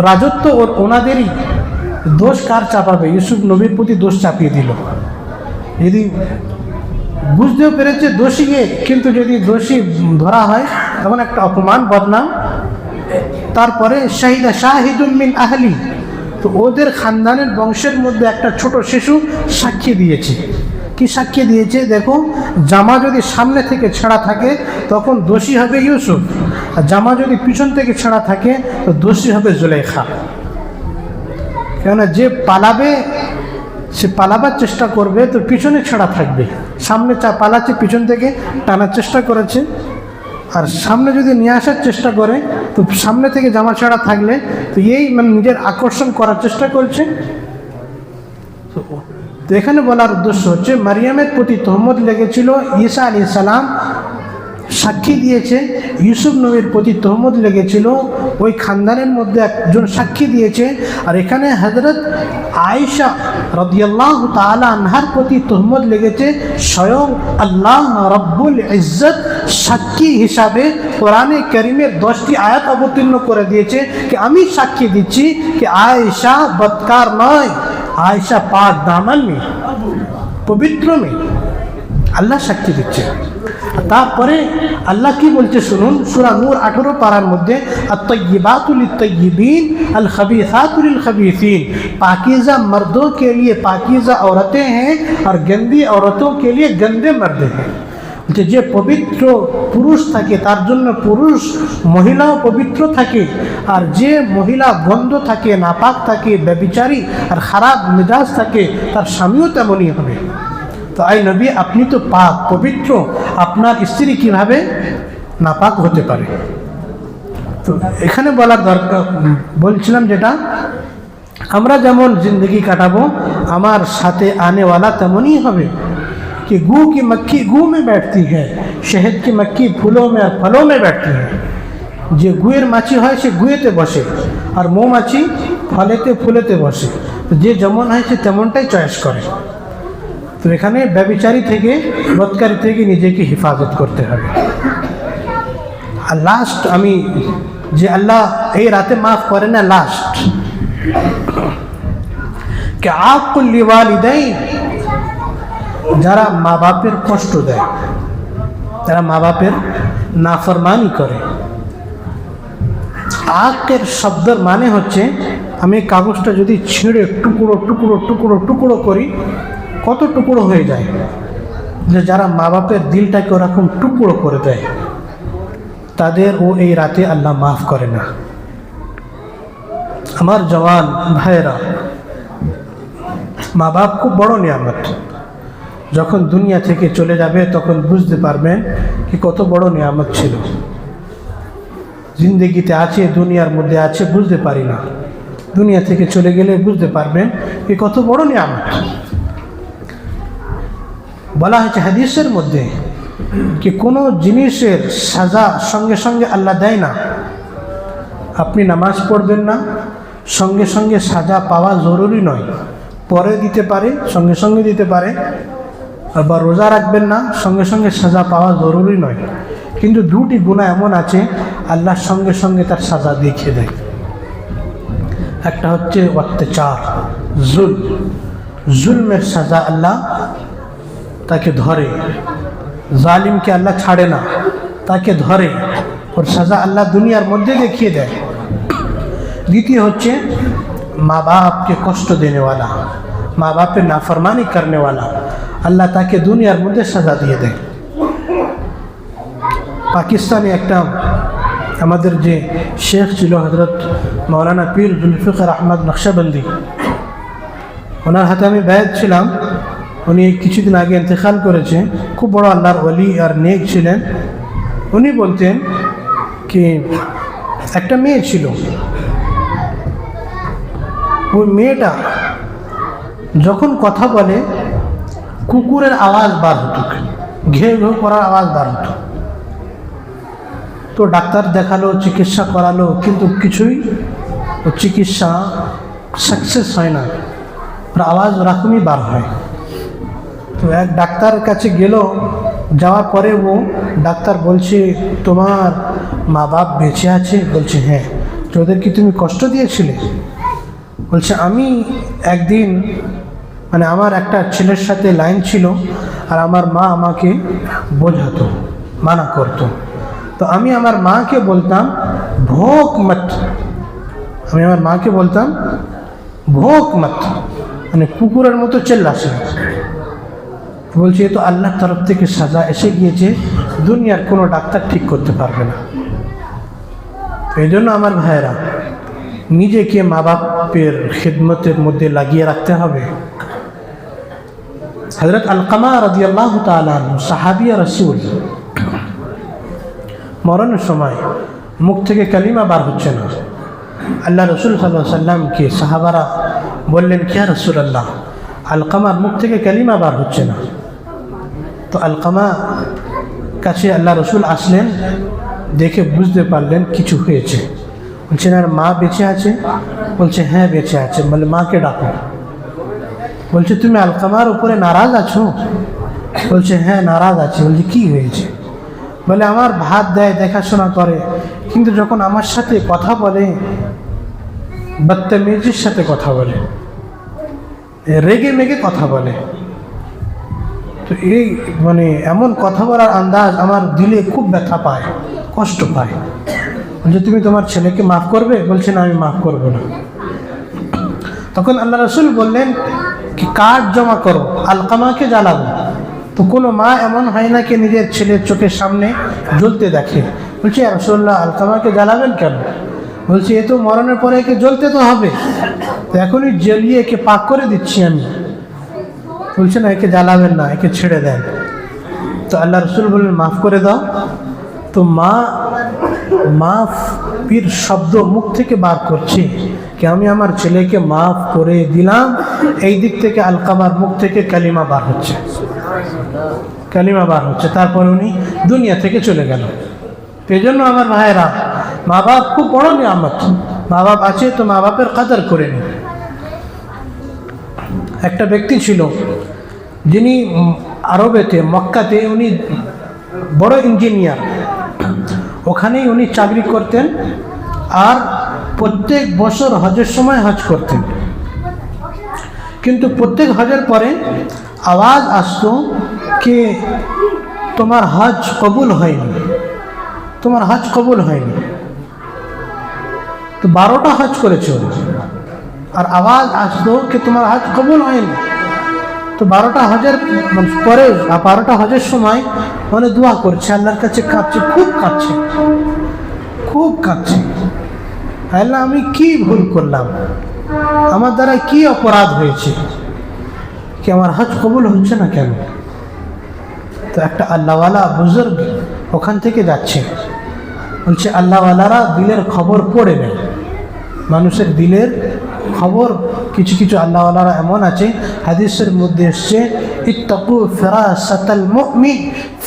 রাজত্ব ওর ওনাদেরই, দোষ কার চাপাবে? ইউসুফ নবীর প্রতি দোষ চাপিয়ে দিল। যদি বুঝতেও পেরেছে দোষীকে, কিন্তু যদি দোষী ধরা হয় তখন একটা অপমান, বদনাম। তারপরে শাহিদা শাহিদুম মিন আহলি, তো ওদের খানদানের বংশের মধ্যে একটা ছোট শিশু সাক্ষী দিয়েছে। কি সাক্ষী দিয়েছে? দেখো, জামা যদি সামনে থেকে ছেঁড়া থাকে তখন দোষী হবে ইউসুফ, আর জামা যদি পিছন থেকে ছেঁড়া থাকে তো দোষী হবে জুলাইখা। কেননা যে পালাবে, সে পালাবার চেষ্টা করবে তো পিছনে ছেঁড়া থাকবে, সামনে পালাচ্ছে, পিছন থেকে টানার চেষ্টা করেছে। আর সামনে যদি নিয়ে আসার চেষ্টা করে তো সামনে থেকে জামা ছাড়া থাকলে তো এই মানে নিজের আকর্ষণ করার চেষ্টা করছে। তো এখানে বলার উদ্দেশ্য হচ্ছে মারিয়ামের প্রতি তহমত লেগেছিল, ঈসা আলাইহিস সালাম সাক্ষী দিয়েছে। ইউসুফ নবীর প্রতি তহমত লেগেছিল, ওই খানদানের মধ্যে একজন সাক্ষী দিয়েছে। আর এখানে হযরত আয়েশা রাদিয়াল্লাহু তাআলা আনহার প্রতি তহমত লেগেছে। স্বয়ং আল্লাহ রব্বুল ইজ্জত সাক্ষী হিসাবে কোরআনে কারীমের 10টি আয়াত অবতীর্ণ করে দিয়েছে কি আমি সাক্ষী দিচ্ছি কি আয়েশা বদকার নয়, আয়েশা পাক দামান মেয়ে, পবিত্র মেয়ে। আল্লাহ সাক্ষী দিচ্ছে। তারপরে আল্লাহ কি বলছে শুনুন, সূরা নূর 18 পারার মধ্যে, আত-তাইয়্যিবাতু লিত-তাইয়্যিবিন আল-খাবিসাতু লিল-খাবিসিন, पाकीज़ा मर्दों के लिए पाकीज़ा औरतें हैं और गंदी औरतों के लिए गंदे मर्द हैं। যে পবিত্র পুরুষ থাকে তার জন্য পুরুষ, মহিলাও পবিত্র থাকে, আর যে মহিলা গন্ধ থাকে, নাপাক থাকে, ব্যভিচারী আর খারাপ মেজাজ থাকে, তার স্বামীও তেমনই হবে। তো আই নবী, আপনি তো পাক পবিত্র, আপনার স্ত্রী কিভাবে নাপাক হতে পারে? তো এখানে বলার দরকার বলছিলাম যেটা, আমরা যেমন জিন্দগি কাটাবো আমার সাথে আনেওয়ালা তেমনই হবে। कि गू की मक्खी गू में बैठती है, शहद की मक्खी फूलों में और फलों में बैठती है। যে গুয়ের মাছি হয় সে গুয়েতে বসে, আর মৌমাছি ফলেতে ফুলেতে বসে। তো যে যেমন হয় সে তেমনটাই চয়েস করে। তো এখানে ব্যভিচারী থেকে, বদকারী থেকে নিজেকে হেফাজত করতে হবে। আর লাস্ট আমি যে আল্লাহ এই রাতে মাফ করে না, লাস্ট কে আকুল লিওয়ালিদাইন, যারা মা বাপের কষ্ট দেয়, যারা মা বাপের নাফরমানি করে। আকের শব্দের মানে হচ্ছে, আমি কাগজটা যদি ছিঁড়ে টুকরো টুকরো টুকরো টুকরো করি, কত টুকরো হয়ে যায়। যে যারা মা বাপের দিলটাকে ওরকম টুকরো করে দেয়, তাদের ও এই রাতে আল্লাহ মাফ করে না। আমার জওয়ান ভাইয়েরা, মা বাপ খুব বড় নিয়ামত। যখন দুনিয়া থেকে চলে যাবে তখন বুঝতে পারবেন কি কত বড় নিয়ামত ছিল। জিন্দগিতে আছে, দুনিয়ার মধ্যে আছে, বুঝতে পারি না। দুনিয়া থেকে চলে গেলে বুঝতে পারবেন কি কত বড় নিয়ামত। বলা হয়েছে হাদিসের মধ্যে কি কোনো জিনিসের সাজা সঙ্গে সঙ্গে আল্লাহ দেয় না। আপনি নামাজ পড়বেন না, সঙ্গে সঙ্গে সাজা পাওয়া জরুরি নয়, পরে দিতে পারে, সঙ্গে সঙ্গে দিতে পারে। আবার রোজা রাখবেন না, সঙ্গে সঙ্গে সাজা পাওয়া জরুরি নয়। কিন্তু দুটি গুনাহ এমন আছে আল্লাহ সঙ্গে সঙ্গে তার সাজা দেখিয়ে দেয়। একটা হচ্ছে অত্যাচার, জুলমের সাজা আল্লাহ তাকে ধরে, জালিমকে আল্লাহ ছাড়ে না, তাকে ধরে, ওর সাজা আল্লাহ দুনিয়ার মধ্যে দেখিয়ে দেয়। দ্বিতীয় হচ্ছে মা বাপকে কষ্ট দেনেওয়ালা, মা বাপের নাফরমানি করনেওয়ালা, আল্লাহ তাকে দুনিয়ার মধ্যে সাজা দিয়ে দেয়। পাকিস্তানে একটা আমাদের যে শেখ ছিল হযরত মাওলানা পীর জুলফিকার আহমদ নকশবন্দি, ওনার হাতে আমি বায়াত ছিলাম। উনি কিছুদিন আগে ইন্তেকাল করেছে। খুব বড় আল্লাহর ওলি আর নেক ছিলেন। উনি বলতেন কি একটা মেয়ে ছিল, ওই মেয়েটা যখন কথা বলে কুকুরের আওয়াজ বার হতো, ঘেউ ঘেউ করার আওয়াজ বার হতো। তো ডাক্তার দেখালো, চিকিৎসা করালো, কিন্তু কিছুই ও চিকিৎসা সাকসেস হয় না, ওর আওয়াজ ওরকমই বার হয়। তো এক ডাক্তারের কাছে গেল, যাওয়ার পরে ও ডাক্তার বলছে তোমার মা বাপ বেঁচে আছে? বলছে হ্যাঁ। তো ওদের কি তুমি কষ্ট দিয়েছিলে? বলছে আমি একদিন মানে আমার একটা ছেলের সাথে লাইন ছিল আর আমার মা আমাকে বোঝাতো, মানা করতো। তো আমি আমার মাকে বলতাম ভোক মত, আমি আমার মাকে বলতাম ভোক মত, মানে কুকুরের মতো চেল্লাছে। বলছে এ তো আল্লাহর তরফ থেকে সাজা এসে গিয়েছে, দুনিয়ার কোনো ডাক্তার ঠিক করতে পারবে না। এই জন্য আমার ভাইয়েরা নিজেকে মা বাপের খিদমতের মধ্যে লাগিয়ে রাখতে হবে। হযরত আলকামা রাদিয়াল্লাহু তাআলা আনহু সাহাবিয়া রাসূল, মরণের সময় মুখ থেকে কালিমা বার হচ্ছে না। আল্লাহ রসুল সাল্লাল্লাহু আলাইহি সাল্লামকে সাহাবারা বললেন কি ইয়া রাসূলুল্লাহ, আলকামার মুখ থেকে কালিমা বার হচ্ছে না। তো আলকামা কাছে আল্লাহ রসুল আসলেন, দেখে বুঝতে পারলেন কিছু হয়েছে। বলছেন আর মা বেঁচে আছে? বলছে হ্যাঁ বেঁচে আছে। বলে মাকে ডাকো। বলছে তুমি আলকামার উপরে নারাজ আছো? বলছে হ্যাঁ নারাজ আছি। বলছে কি হয়েছে? বলে আমার ভাত দেয়, দেখাশোনা করে, কিন্তু যখন আমার সাথে কথা বলে বদতমিজির সাথে কথা বলে, রেগে মেগে কথা বলে। তো এই মানে এমন কথা বলার আন্দাজ আমার দিলে খুব ব্যথা পায়, কষ্ট পায়। বলছে তুমি তোমার ছেলেকে মাফ করবে? বলছে না আমি মাফ করব না। তখন আল্লাহ রসুল বললেন কি কাঠ জমা করো, আলকামাকে জ্বালাবো। তো কোনো মা এমন হয় না কি নিজের ছেলের চোখের সামনে জ্বলতে দেখে। বলছে ইয়া রাসূলুল্লাহ আলকামাকে জ্বালাবেন কেন? বলছে এ তো মরণের পরে একে জ্বলতে তো হবে, তো এখনই জ্বলিয়ে একে পাক করে দিচ্ছি আমি। বলছে না একে জ্বালাবেন না, একে ছেড়ে দেন। তো আল্লাহ রসুল বললেন মাফ করে দাও। তো মা মাফ পীর শব্দ মুখ থেকে বার করছে কি আমি আমার ছেলেকে মাফ করে দিলাম। এই দিক থেকে আলকামার মুখ থেকে কালিমা বার হচ্ছে, কালিমা বার হচ্ছে। তারপর উনি দুনিয়া থেকে চলে গেল। এই জন্য আমার ভাইয়েরা মা বাপ খুব বড় নিয়ামত। মা বাপ আছে তো মা বাপের কদর করে নিন। একটা ব্যক্তি ছিল যিনি আরবেতে মক্কাতে উনি বড় ইঞ্জিনিয়ার, ওখানেই উনি চাকরি করতেন আর প্রত্যেক বছর হজের সময় হজ করতেন। কিন্তু প্রত্যেক হজের পরে আওয়াজ আসতো कि তোমার হজ কবুল হয়নি, তোমার হজ কবুল হয়নি। তো 12টা হজ করেছে আর আওয়াজ আসতো कि তোমার হজ কবুল হয়নি। তো 12টা হজের পরে 12টা হজের সময় মানে দোয়া করছে, আল্লাহর কাছে কাঁদছে, খুব কাঁদছে, খুব কাঁদছে। আল্লাহ আমি কি ভুল করলাম, আমার দ্বারা কি অপরাধ হয়েছে, কি আমার হজ কবুল হচ্ছে না কেন? তো একটা আল্লাহওয়ালা বুজুর্গ ওখান থেকে যাচ্ছে, বলছে আল্লাহওয়ালারা দিলের খবর পড়ে নেয়, মানুষের দিলের খবর। কিছু কিছু আল্লাহওয়ালারা এমন আছে, হাদিসের মধ্যে এসছে ইত্তাকু ফিরাসাতাল মুমিন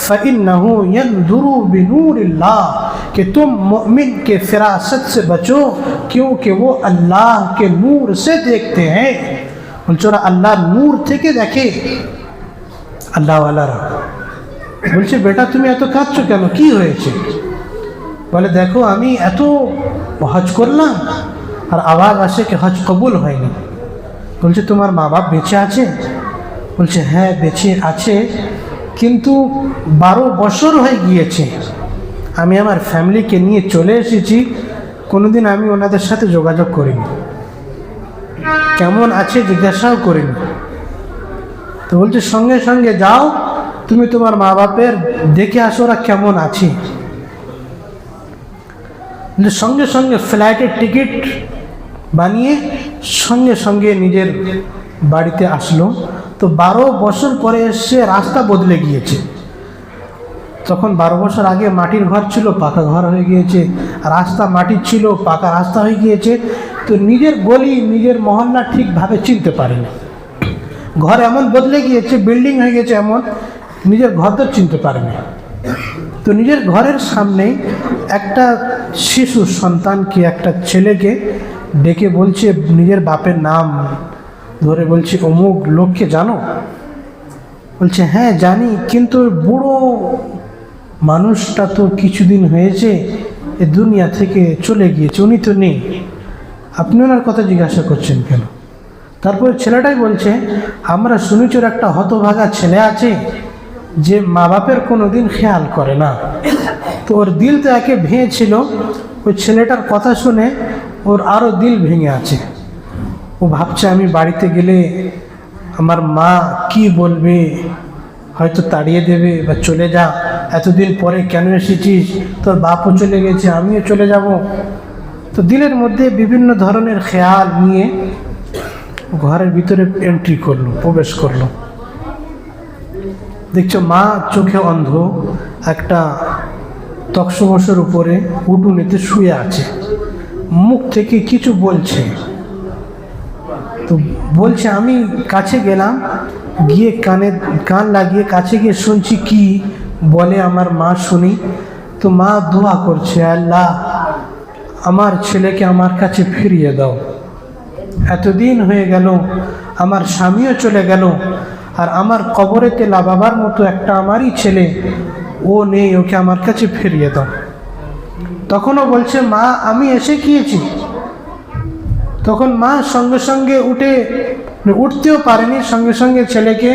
ফাইন্নাহু ইয়ানদুরু বিনূরিল্লাহ, कि तुम मोमिन के फिरासत से बचो क्योंकि वो अल्लाह के नूर से देखते हैं। বলছে ওরা আল্লাহর নূর থেকে দেখে আল্লাহওয়ালারা। বলছে বেটা তুমি এত কাঁদছো কেন, কি হয়েছে? বলে দেখো আমি এত হজ করলাম আর আওয়াজ আসে কি হজ কবুল হয়নি। বলছে তোমার মা বাপ বেঁচে আছে? বলছে হ্যাঁ বেঁচে আছে, কিন্তু 12 বছর হয়ে গিয়েছে আমি আমার ফ্যামিলিকে নিয়ে চলে এসেছি, কোনোদিন আমি ওনাদের সাথে যোগাযোগ করিনি, কেমন আছে জিজ্ঞাসাও করিনি। তো বলছে সঙ্গে সঙ্গে যাও তুমি তোমার মা বাপের দেখে আসো ওরা কেমন আছে। সঙ্গে সঙ্গে ফ্লাইটের টিকিট বানিয়ে সঙ্গে সঙ্গে নিজের বাড়িতে আসলো। তো 12 বছর পরে এসে রাস্তা বদলে গিয়েছে। তখন 12 বছর আগে মাটির ঘর ছিল, পাকা ঘর হয়ে গিয়েছে, রাস্তা মাটির ছিল, পাকা রাস্তা হয়ে গিয়েছে। তো নিজের গলি নিজের মহল্লা ঠিকভাবে চিনতে পারেনি, ঘর এমন বদলে গিয়েছে, বিল্ডিং হয়ে গেছে এমন, নিজের ঘর তো চিনতে পারেনি। তো নিজের ঘরের সামনে একটা শিশু সন্তানকে, একটা ছেলেকে ডেকে বলছে নিজের বাপের নাম ধরে, বলছে অমুক লোককে জানো? বলছে হ্যাঁ জানি, কিন্তু বুড়ো মানুষটা তো কিছুদিন হয়েছে এ দুনিয়া থেকে চলে গিয়েছে, উনি তো নেই, আপনি ওনার কথা জিজ্ঞাসা করছেন কেন? তারপর ছেলেটাই বলছে আমরা শুনেছি ওর একটা হতভাগা ছেলে আছে যে মা বাপের কোনো দিন খেয়াল করে না। তো ওর দিল তো একে ভেঙেছিল, ওই ছেলেটার কথা শুনে ওর আরও দিল ভেঙে আছে। ও ভাবছে আমি বাড়িতে গেলে আমার মা কি বলবে, হয়তো তাড়িয়ে দেবে বা চলে যা, এতদিন পরে কেন এসেছিস, তোর বাপও চলে গেছে আমিও চলে যাব। তো দিলের মধ্যে বিভিন্ন ধরনের খেয়াল নিয়ে ঘরের ভিতরে এন্ট্রি করলো, প্রবেশ করলো। দেখছো মা চোখে অন্ধ, একটা তক্সমসের উপরে উঠুনিতে শুয়ে আছে, মুখ থেকে কিছু বলছে। তো বলছে আমি কাছে গেলাম, গিয়ে কান লাগিয়ে কাছে গিয়ে শুনছি কি বলে আমার মা শুনি। তো মা দোয়া করছে আল্লাহ আমার ছেলেকে আমার কাছে ফিরিয়ে দাও, এতদিন হয়ে গেল আমার স্বামীও চলে গেল আর আমার কবরেতে লাগাবার মতো একটা আমারই ছেলে ও নেই, ওকে আমার কাছে ফিরিয়ে দাও। তখনও বলছে মা আমি এসে গিয়েছি। তখন মা সঙ্গে সঙ্গে উঠতেও পারেনি, সঙ্গে সঙ্গে ছেলেকে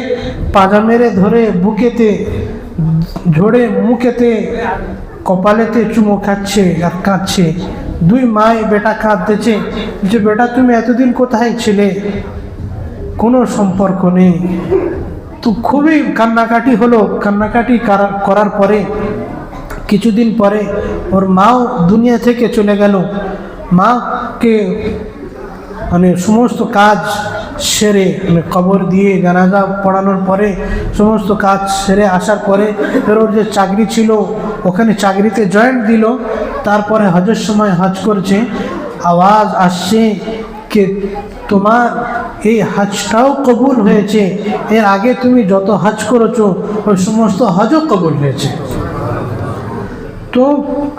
পাজা মেরে ধরে বুকেতে ঝরে মুখেতে কপালেতে চুমো খাচ্ছে আর কাঁদছে। দুই মাই বেটা কাঁদতেছে যে বেটা তুমি এতদিন কোথায় ছিলে, কোনো সম্পর্ক নেই। তো খুবই কান্নাকাটি হলো। কান্নাকাটি করার পরে কিছুদিন পরে ওর মাও দুনিয়া থেকে চলে গেল। মাকে মানে সমস্ত কাজ সেরে কবর দিয়ে জানাজা পড়ানোর পরে সমস্ত কাজ সেরে আসার পরে ফের ওর যে চাকরি ছিল ওখানে চাকরিতে জয়েন্ট দিল। তারপরে হজের সময় হজ করছে, আওয়াজ আসছে যে তোমার এই হজটাও কবুল হয়েছে, এর আগে তুমি যত হজ করেছো ওই সমস্ত হজও কবুল হয়েছে। তো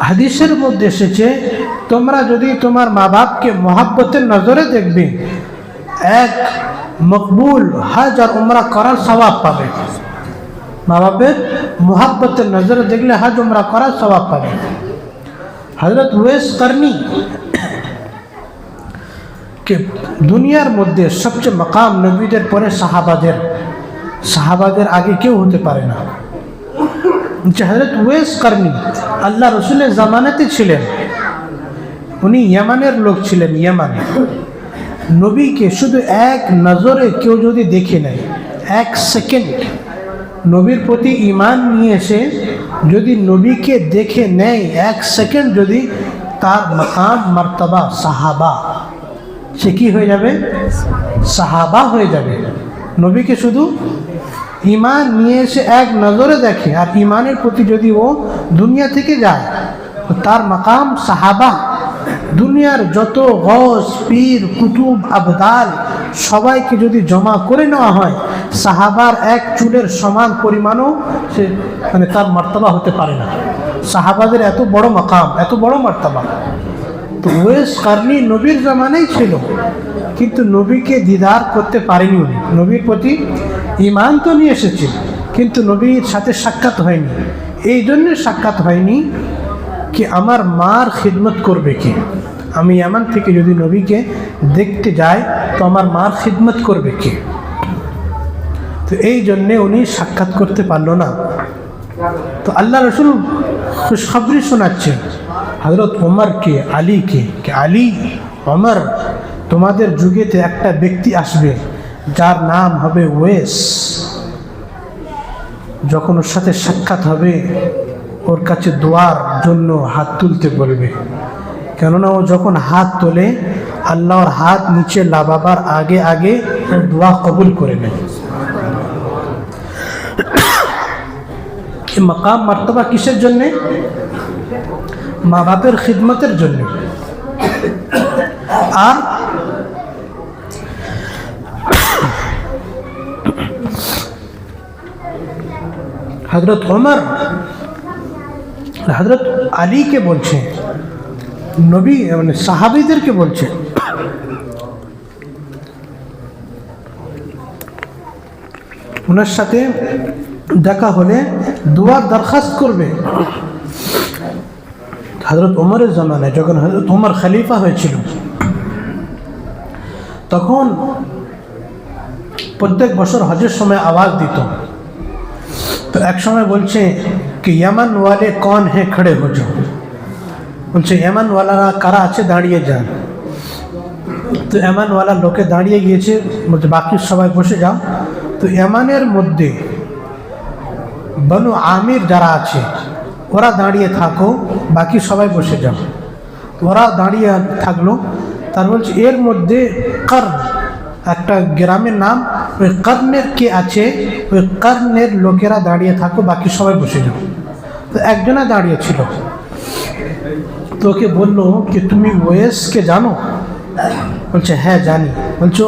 হাদিসের মধ্যে এসেছে তোমরা যদি তোমার মা বাপকে মোহাব্বতের নজরে দেখবে, এক মকবুল হজ আর উমরা করার সওয়াব পাবে। মা বাপের মোহাব্বতের নজরে দেখলে হজ উমরা করার সওয়াব পাবে। হযরত উওয়াইস করনী কে দুনিয়ার মধ্যে সবচেয়ে মাকাম নবীদের পরে সাহাবাদের আগে কেউ হতে পারে না। হযরত উওয়াইস করনী আল্লাহ রসুলের জামানাতে ছিলেন, উনি ইয়ামানের লোক ছিলেন। ইয়ামানে নবীকে শুধু এক নজরে কেউ যদি দেখে নেয়, এক সেকেন্ড নবীর প্রতি ঈমান নিয়ে এসে যদি নবীকে দেখে নেয়, এক সেকেন্ড যদি তার মাকাম মর্তবা সাহাবা, সে কি হয়ে যাবে? সাহাবা হয়ে যাবে। নবীকে শুধু ঈমান নিয়ে এসে এক নজরে দেখে, আর ঈমানের প্রতি যদি ও দুনিয়া থেকে যায় তো তার মাকাম সাহাবা, দুনিয়ার যত গস পীর কুতুব আবদাল সবাইকে যদি জমা করে নেওয়া হয়, সাহাবার এক চুলের সমান পরিমাণও সে তার মর্তবা হতে পারে না। সাহাবাদের এত বড় মাকাম, এত বড় মর্তবা। তো ওয়েস কারনি নবীর জামানাই ছিল, কিন্তু নবীকে দিদার করতে পারেনি উনি। নবীর প্রতি ঈমান তো নিয়ে এসেছে, কিন্তু নবীর সাথে সাক্ষাৎ হয়নি। এই জন্যে সাক্ষাৎ হয়নি কি আমার মার খিদমত করবে কে? আমি ইয়ামান থেকে যদি নবীকে দেখতে যাই তো আমার মার খিদমত করবে কে? তো এই জন্যে উনি সাক্ষাৎ করতে পারল না। তো আল্লাহ রসুল খুশখবরি শোনাচ্ছে হজরত ওমরকে, আলীকে, আলী ওমর, তোমাদের যুগেতে একটা ব্যক্তি আসবে যার নাম হবে ওয়েস। যখন ওর সাথে সাক্ষাৎ হবে ওর কাছে দোয়ার জন্য হাত তুলতে বলবে, কেননা ও যখন হাত তোলে আল্লাহর হাত নিচে লাগাবার আগে আগে ওর দোয়া কবুল করে নেয়। মাকাম মর্তবা কিসের জন্যে? মা বাপের খিদমতের জন্য। আর হযরত ওমর হযরত আলীকে বলছে, নবী সাহাবীদেরকে বলছে, ওনার সাথে দেখা হলে দোয়ার দরখাস্ত করবে। হযরত ওমরের জামানায় যখন হযরত ওমর খলিফা হয়েছিল তখন প্রত্যেক বছর হজের সময় আওয়াজ দিত। তো এক সময় বলছে कि यमन वाले कौन है खड़े हो जाओ, বলছে यमन वालाরা কারা আছে দাঁড়িয়ে যান। তো यमन वाला লোকে দাঁড়িয়ে গিয়েছে, বলছে বাকি সবাই বসে যাও। তো यमনের মধ্যে বনু আমির যারা আছে ওরা দাঁড়িয়ে থাকো, বাকি সবাই বসে যাও। ওরা দাঁড়িয়ে থাকলো। তার বলছে এর মধ্যে কর্ন, একটা গ্রামের নাম, ওই কর্নের কে আছে, ওই কর্নের লোকেরা দাঁড়িয়ে থাকো, বাকি সবাই বসে যাও। তো একজনা দাঁড়িয়ে ছিল, তো ওকে বললো কি তুমি ওয়েসকে জানো? বলছে হ্যাঁ জানি। বলছে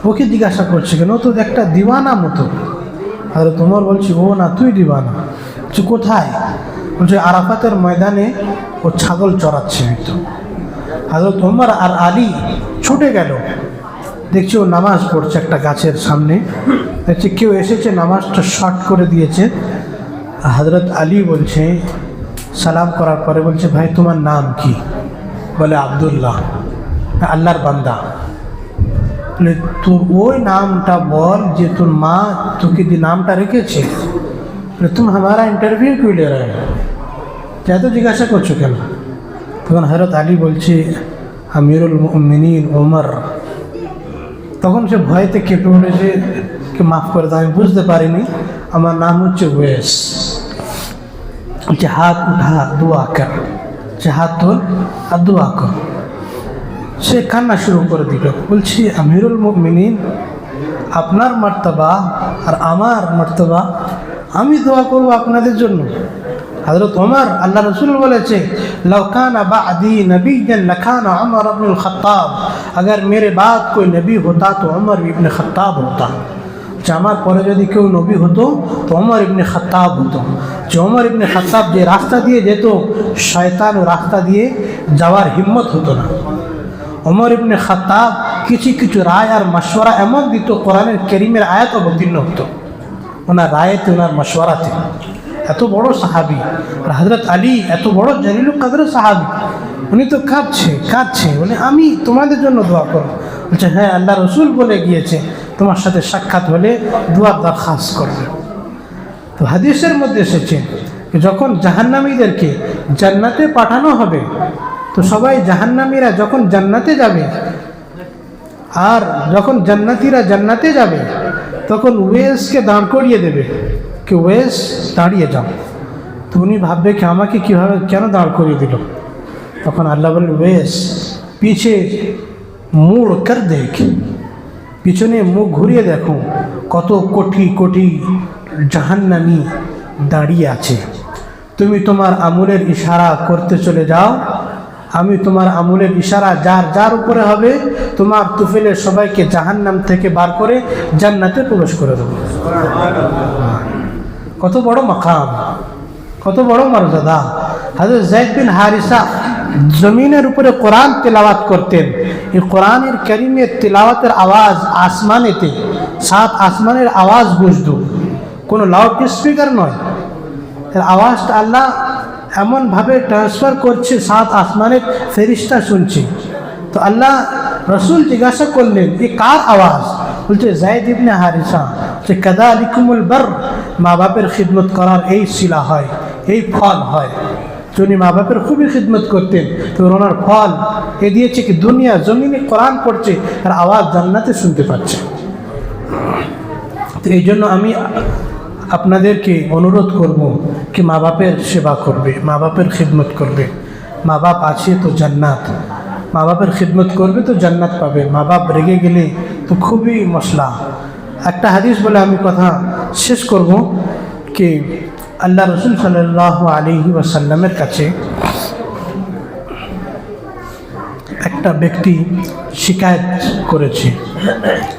ওকে জিজ্ঞাসা করছে কেন? তো একটা দিওয়ানা মতো। আর তোমার বলছি ও না, তুই দিওয়ানা। বলছে কোথায়? বলছে আরাফাতের ময়দানে ও ছাগল চড়াচ্ছে। তো হযরত ওমর আর আলী ছুটে গেল, দেখছি ও নামাজ পড়ছে একটা গাছের সামনে। দেখছি কেউ এসেছে, নামাজটা শর্ট করে দিয়েছে। হযরত আলী বলছে, সালাম করার পরে বলছে ভাই তোমার নাম কি? বলে আব্দুল্লাহ, আল্লাহর বান্দা। বলে তোর ওই নামটা বল যে তোর মা তোকে যে নামটা রেখেছে। বলে তুমি हमारा इंटरव्यू क्यों ले रहे हो? এত জিজ্ঞাসা করছো কেন? তখন হযরত আলী বলছে আমিরুল মুমিনিন ওমর। তখন সে ভয়তে কেঁপে উঠেছে कि মাফ করে দাও, আমি বুঝতে পারিনি, আমার নাম হচ্ছে ওয়েস। বলছে হাত উঠা দোয়া কর, হাত তোল আর দোয়া কর। সে কান্না শুরু করে দিল। বলছি আমিরুল মুমিনিন, আপনার মর্তবা আর আমার মর্তবা, আমি দোয়া করবো আপনাদের জন্য। হযরত ওমর, আল্লাহ রসুল বলেছে লাউ কানা বা'দি নবিয়্যান লাকানা উমর ইবনুল খাত্তাব, अगर मेरे बाद कोई नबी होता तो उमर इब्ने खत्ताब होता। যে আমার পরে যদি কেউ নবী হতো তো ওমর ইবনে খাত্তাব হতো। যে ওমর ইবনে খাত্তাব যে রাস্তা দিয়ে যেত, শয়তান ও রাস্তা দিয়ে যাওয়ার হিম্মত হতো না। ওমর ইবনে খাত্তাব কিছু কিছু রায় আর মশওয়ারা এমন দিত, কোরআনের কারীমের আয়াত অবতীর্ণ হতো ওনার রায়তে, ওনার মশওয়ারাতে। এত বড় সাহাবী। আর হযরত আলী এত বড় জলিলুল কদর সাহাবী, উনি তো কাঁদছে, বলে আমি তোমাদের জন্য দোয়া করব। বলছে হ্যাঁ, আল্লাহ রসুল বলে গিয়েছে তোমার সাথে সাক্ষাৎ হলে দুয়ার দরখাস্ত করবে। তো হাদিসের মধ্যে এসেছে যখন জাহান্নামীদেরকে জান্নাতে পাঠানো হবে, তো সবাই জাহান্নামীরা যখন জান্নাতে যাবে, আর যখন জান্নাতীরা জান্নাতে যাবে তখন ওয়েসকে দাঁড় করিয়ে দেবে कि ওয়েস দাঁড়িয়ে যাও। তো উনি ভাববে কি আমাকে কীভাবে কেন দাঁড় করিয়ে দিল? তখন আল্লাহ বলে ওয়েস পিছে মুড় কর দেখ, পিছনে মুখ ঘুরিয়ে দেখো, কত কোটি কোটি জাহান্নামী দাঁড়িয়ে আছে। তুমি তোমার আমলের ইশারা করতে চলে যাও, আমি তোমার আমলের ইশারা যার যার উপরে হবে তোমার তুফেলের সবাইকে জাহান্নাম থেকে বার করে জান্নাতে প্রবেশ করে দেবো। কত বড় মাকাম, কত বড় মর্যাদা। হযরত যায়েদ বিন হারিসা জমিনের উপরে কোরআন তেলাওয়াত করতেন। এই কোরআনের কারীমের তেলাওয়াতের আওয়াজ আসমানেতে, 7 আসমানের আওয়াজ বুঝতো, কোনো লাউড স্পিকার নয়। এর আওয়াজটা আল্লাহ এমনভাবে ট্রান্সফার করছে, 7 আসমানের ফেরেশতা শুনছে। তো আল্লাহ রসুল জিজ্ঞাসা করলেন, এ কার আওয়াজ? বলছে যায়েদ ইবনে হারিসা। যে কাযালিকুমুল বার, মা বাপের খিদমত করার এই শিলা হয়, এই ফল হয়। যিনি মা বাপের খুবই খিদমত করতেন, তো ওনার ফল এ দিয়েছে কি দুনিয়া জমিনে কোরআন পড়ছে আর আওয়াজ জান্নাতে শুনতে পাচ্ছে। তো এই জন্য আমি আপনাদেরকে অনুরোধ করব কি মা বাপের সেবা করবে, মা বাপের খিদমত করবে। মা বাপ আছে তো জান্নাত, মা বাপের খিদমত করবে তো জান্নাত পাবে। মা বাপ রেগে গেলে তো খুবই মশলা। একটা হাদিস বলে আমি কথা শেষ করব কি আল্লাহ রসুল সাল্লাল্লাহু আলাইহি ওয়াসাল্লামের কাছে একটা ব্যক্তি শিকায়ত করেছে।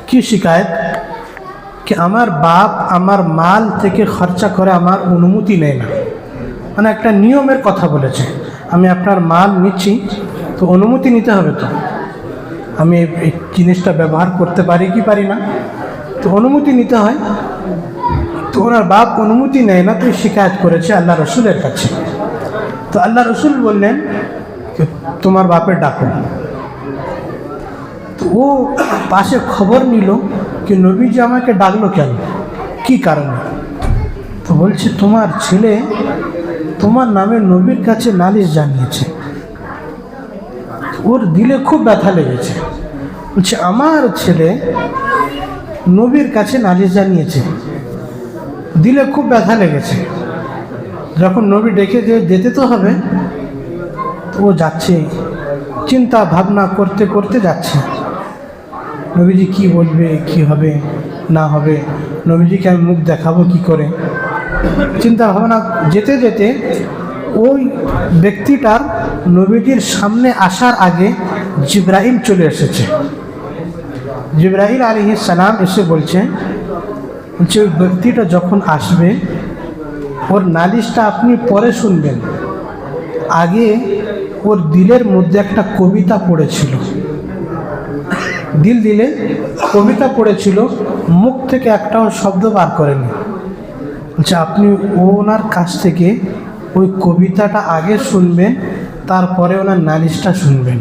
কি শিকায়ত? कि আমার বাপ আমার মাল থেকে খরচা করে আমার অনুমতি নেয় না। মানে একটা নিয়মের কথা বলেছে, আমি আপনার মাল নিচ্ছি তো অনুমতি নিতে হবে, তো আমি এই জিনিসটা ব্যবহার করতে পারি কি পারি না, তো অনুমতি নিতে হয়। তো ওনার বাপ অনুমতি নেয় না, তো শিকায়ত করেছে আল্লাহ রসুলের কাছে। তো আল্লাহ রসুল বললেন তোমার বাপের ডাকো। তো ও পাশে খবর নিল कि নবীজি আমাকে ডাকলো কেন, কি কারণে? তো বলছে তোমার ছেলে তোমার নামে নবীর কাছে নালিশ জানিয়েছে। ওর দিলে খুব ব্যথা লেগেছে। বলছে আমার ছেলে নবীর কাছে নালিশ জানিয়েছে, দিলে খুব ব্যথা লেগেছে। যখন নবী ডেকে যেতে তো হবে, তো ও যাচ্ছে, চিন্তা ভাবনা করতে করতে যাচ্ছে, নবীজি কি বলবে, কি হবে না হবে, নবীজিকে আমি মুখ দেখাবো কি করে। চিন্তা ভাবনা যেতে যেতে ওই ব্যক্তিটার নবীজির সামনে আসার আগে জিবরাইল চলে এসেছে। জিবরাইল আলাইহিস সালাম এসে বলছে ওই ব্যক্তিটা যখন আসবে ওর নালিশটা আপনি পরে শুনবেন, আগে ওর দিলের মধ্যে একটা কবিতা পড়েছিল, দিলে কবিতা পড়েছিল, মুখ থেকে একটাও শব্দ বার করেনি। বলছে আপনি ওনার কাছ থেকে ওই কবিতাটা আগে শুনবেন, তারপরে ওনার নালিশটা শুনবেন।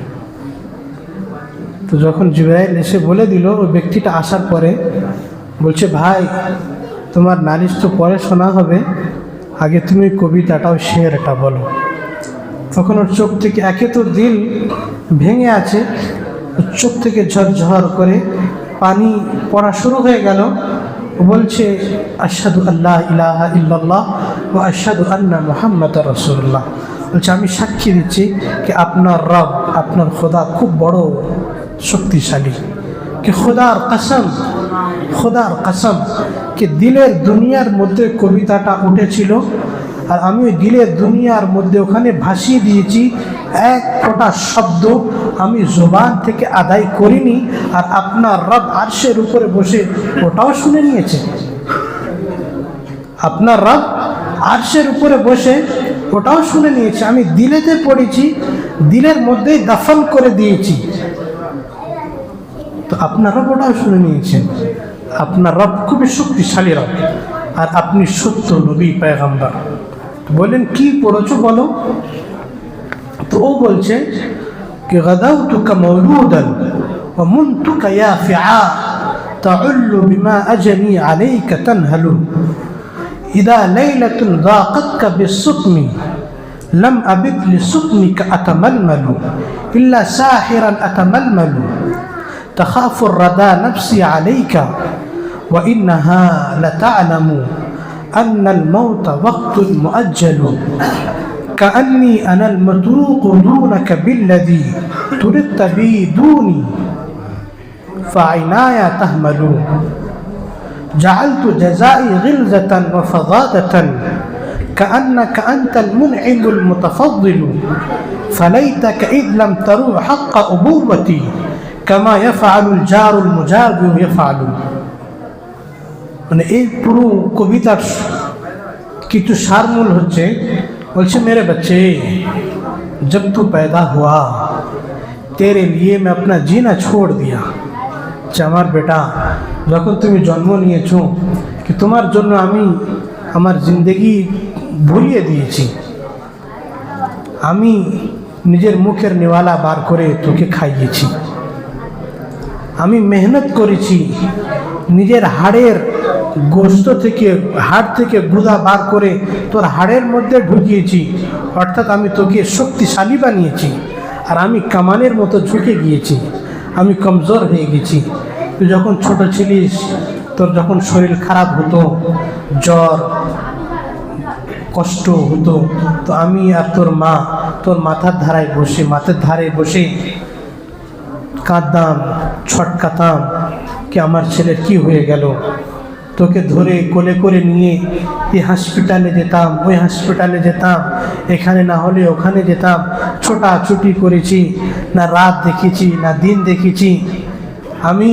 তো যখন জিবরাইল এসে বলে দিল, ওই ব্যক্তিটা আসার পরে বলছে ভাই তোমার নালিশ তো পরে শোনা হবে, আগে তুমি কবিতাটাও শেরটা বলো। তখন ওর চোখ থেকে, একে তো দিল ভেঙে আছে, চোখ থেকে ঝরঝর করে পানি পড়া শুরু হয়ে গেল। বলছে আশহাদু আল্লা ইলাহা ইল্লাল্লাহ ওয়া আশহাদু আন্না মুহাম্মাদার রাসূলুল্লাহ। বলছে আমি সাক্ষী দিচ্ছি कि আপনার রব, আপনার খোদা খুব বড় শক্তিশালী। कि খোদার কসম कि দিলের দুনিয়ার মধ্যে কবিতাটা উঠেছিল আর আমি ওই দিলের দুনিয়ার মধ্যে ওখানে ভাসিয়ে দিয়েছি, এক ফোঁটা শব্দ আমি জবান থেকে আদায় করিনি, আর আপনার রব আরশের উপরে বসে ওটাও শুনে নিয়েছে। আপনার রব আরশের উপরে বসে ওটাও শুনে নিয়েছে। আমি দিলেতে পড়েছি, দিলের মধ্যেই দফন করে দিয়েছি, তো আপনার রব ওটাও শুনে নিয়েছেন। আপনার রব খুবই শক্তিশালী রব, আর আপনি সত্য নবী পয়গম্বর। বলেন কি পড়েছো বলো? তো ও বলছে कि غدوتك مولودا ومنتك يافعا تعل بما أجني عليك تنهل إذا ليلة ضاقتك بالسقم لم أبت لسقمك أتململ إلا ساحرا أتململ تخاف الردى نفسي عليك وإنها لتعلم أن الموت وقت مؤجل كأني أنا المتروك دونك بالذي تردت بي دوني فعيناي تهملون جعلت جزائي غلظة وفظاظة كأنك أنت المنعم المتفضل فليتك إذ لم تروا حق أبوتي كما يفعل الجار المجاور يفعل। মানে এই পুরো কবিতার কিছু সারমূল হচ্ছে, বলছে मेरे बच्चे जब तू पैदा हुआ तेरे लिए मैं अपना जीना छोड़ दिया। আমার বেটা যখন তুমি জন্ম নিয়েছো কি তোমার জন্য আমি আমার জিন্দেগি ভুলিয়ে দিয়েছি, আমি নিজের মুখের নেওয়ালা বার করে তোকে খাইয়েছি, আমি মেহনত করেছি, নিজের হাড়ের গোশত থেকে হাড় থেকে গুদা বার করে তোর হাড়ের মধ্যে ঢুকিয়েছি, অর্থাৎ আমি তোকে শক্তিশালী বানিয়েছি। আর আমি কামানের মতো ঝুঁকে গিয়েছি, আমি কমজোর হয়ে গেছি। তুই যখন ছোট ছিলিস তোর যখন শরীর খারাপ হতো, জ্বর কষ্ট হতো, তো আমি আর তোর মা তোর মাথার ধারে বসে কাঁদতাম, ছটকাতাম কি আমার ছেলের কি হয়ে গেল। তোকে ধরে কোলে করে নিয়ে এই হসপিটালে যেতাম, ওই হসপিটালে যেতাম, এখানে না হলে ওখানে যেতাম, ছোটাছুটি করেছি, না রাত দেখেছি না দিন দেখেছি। আমি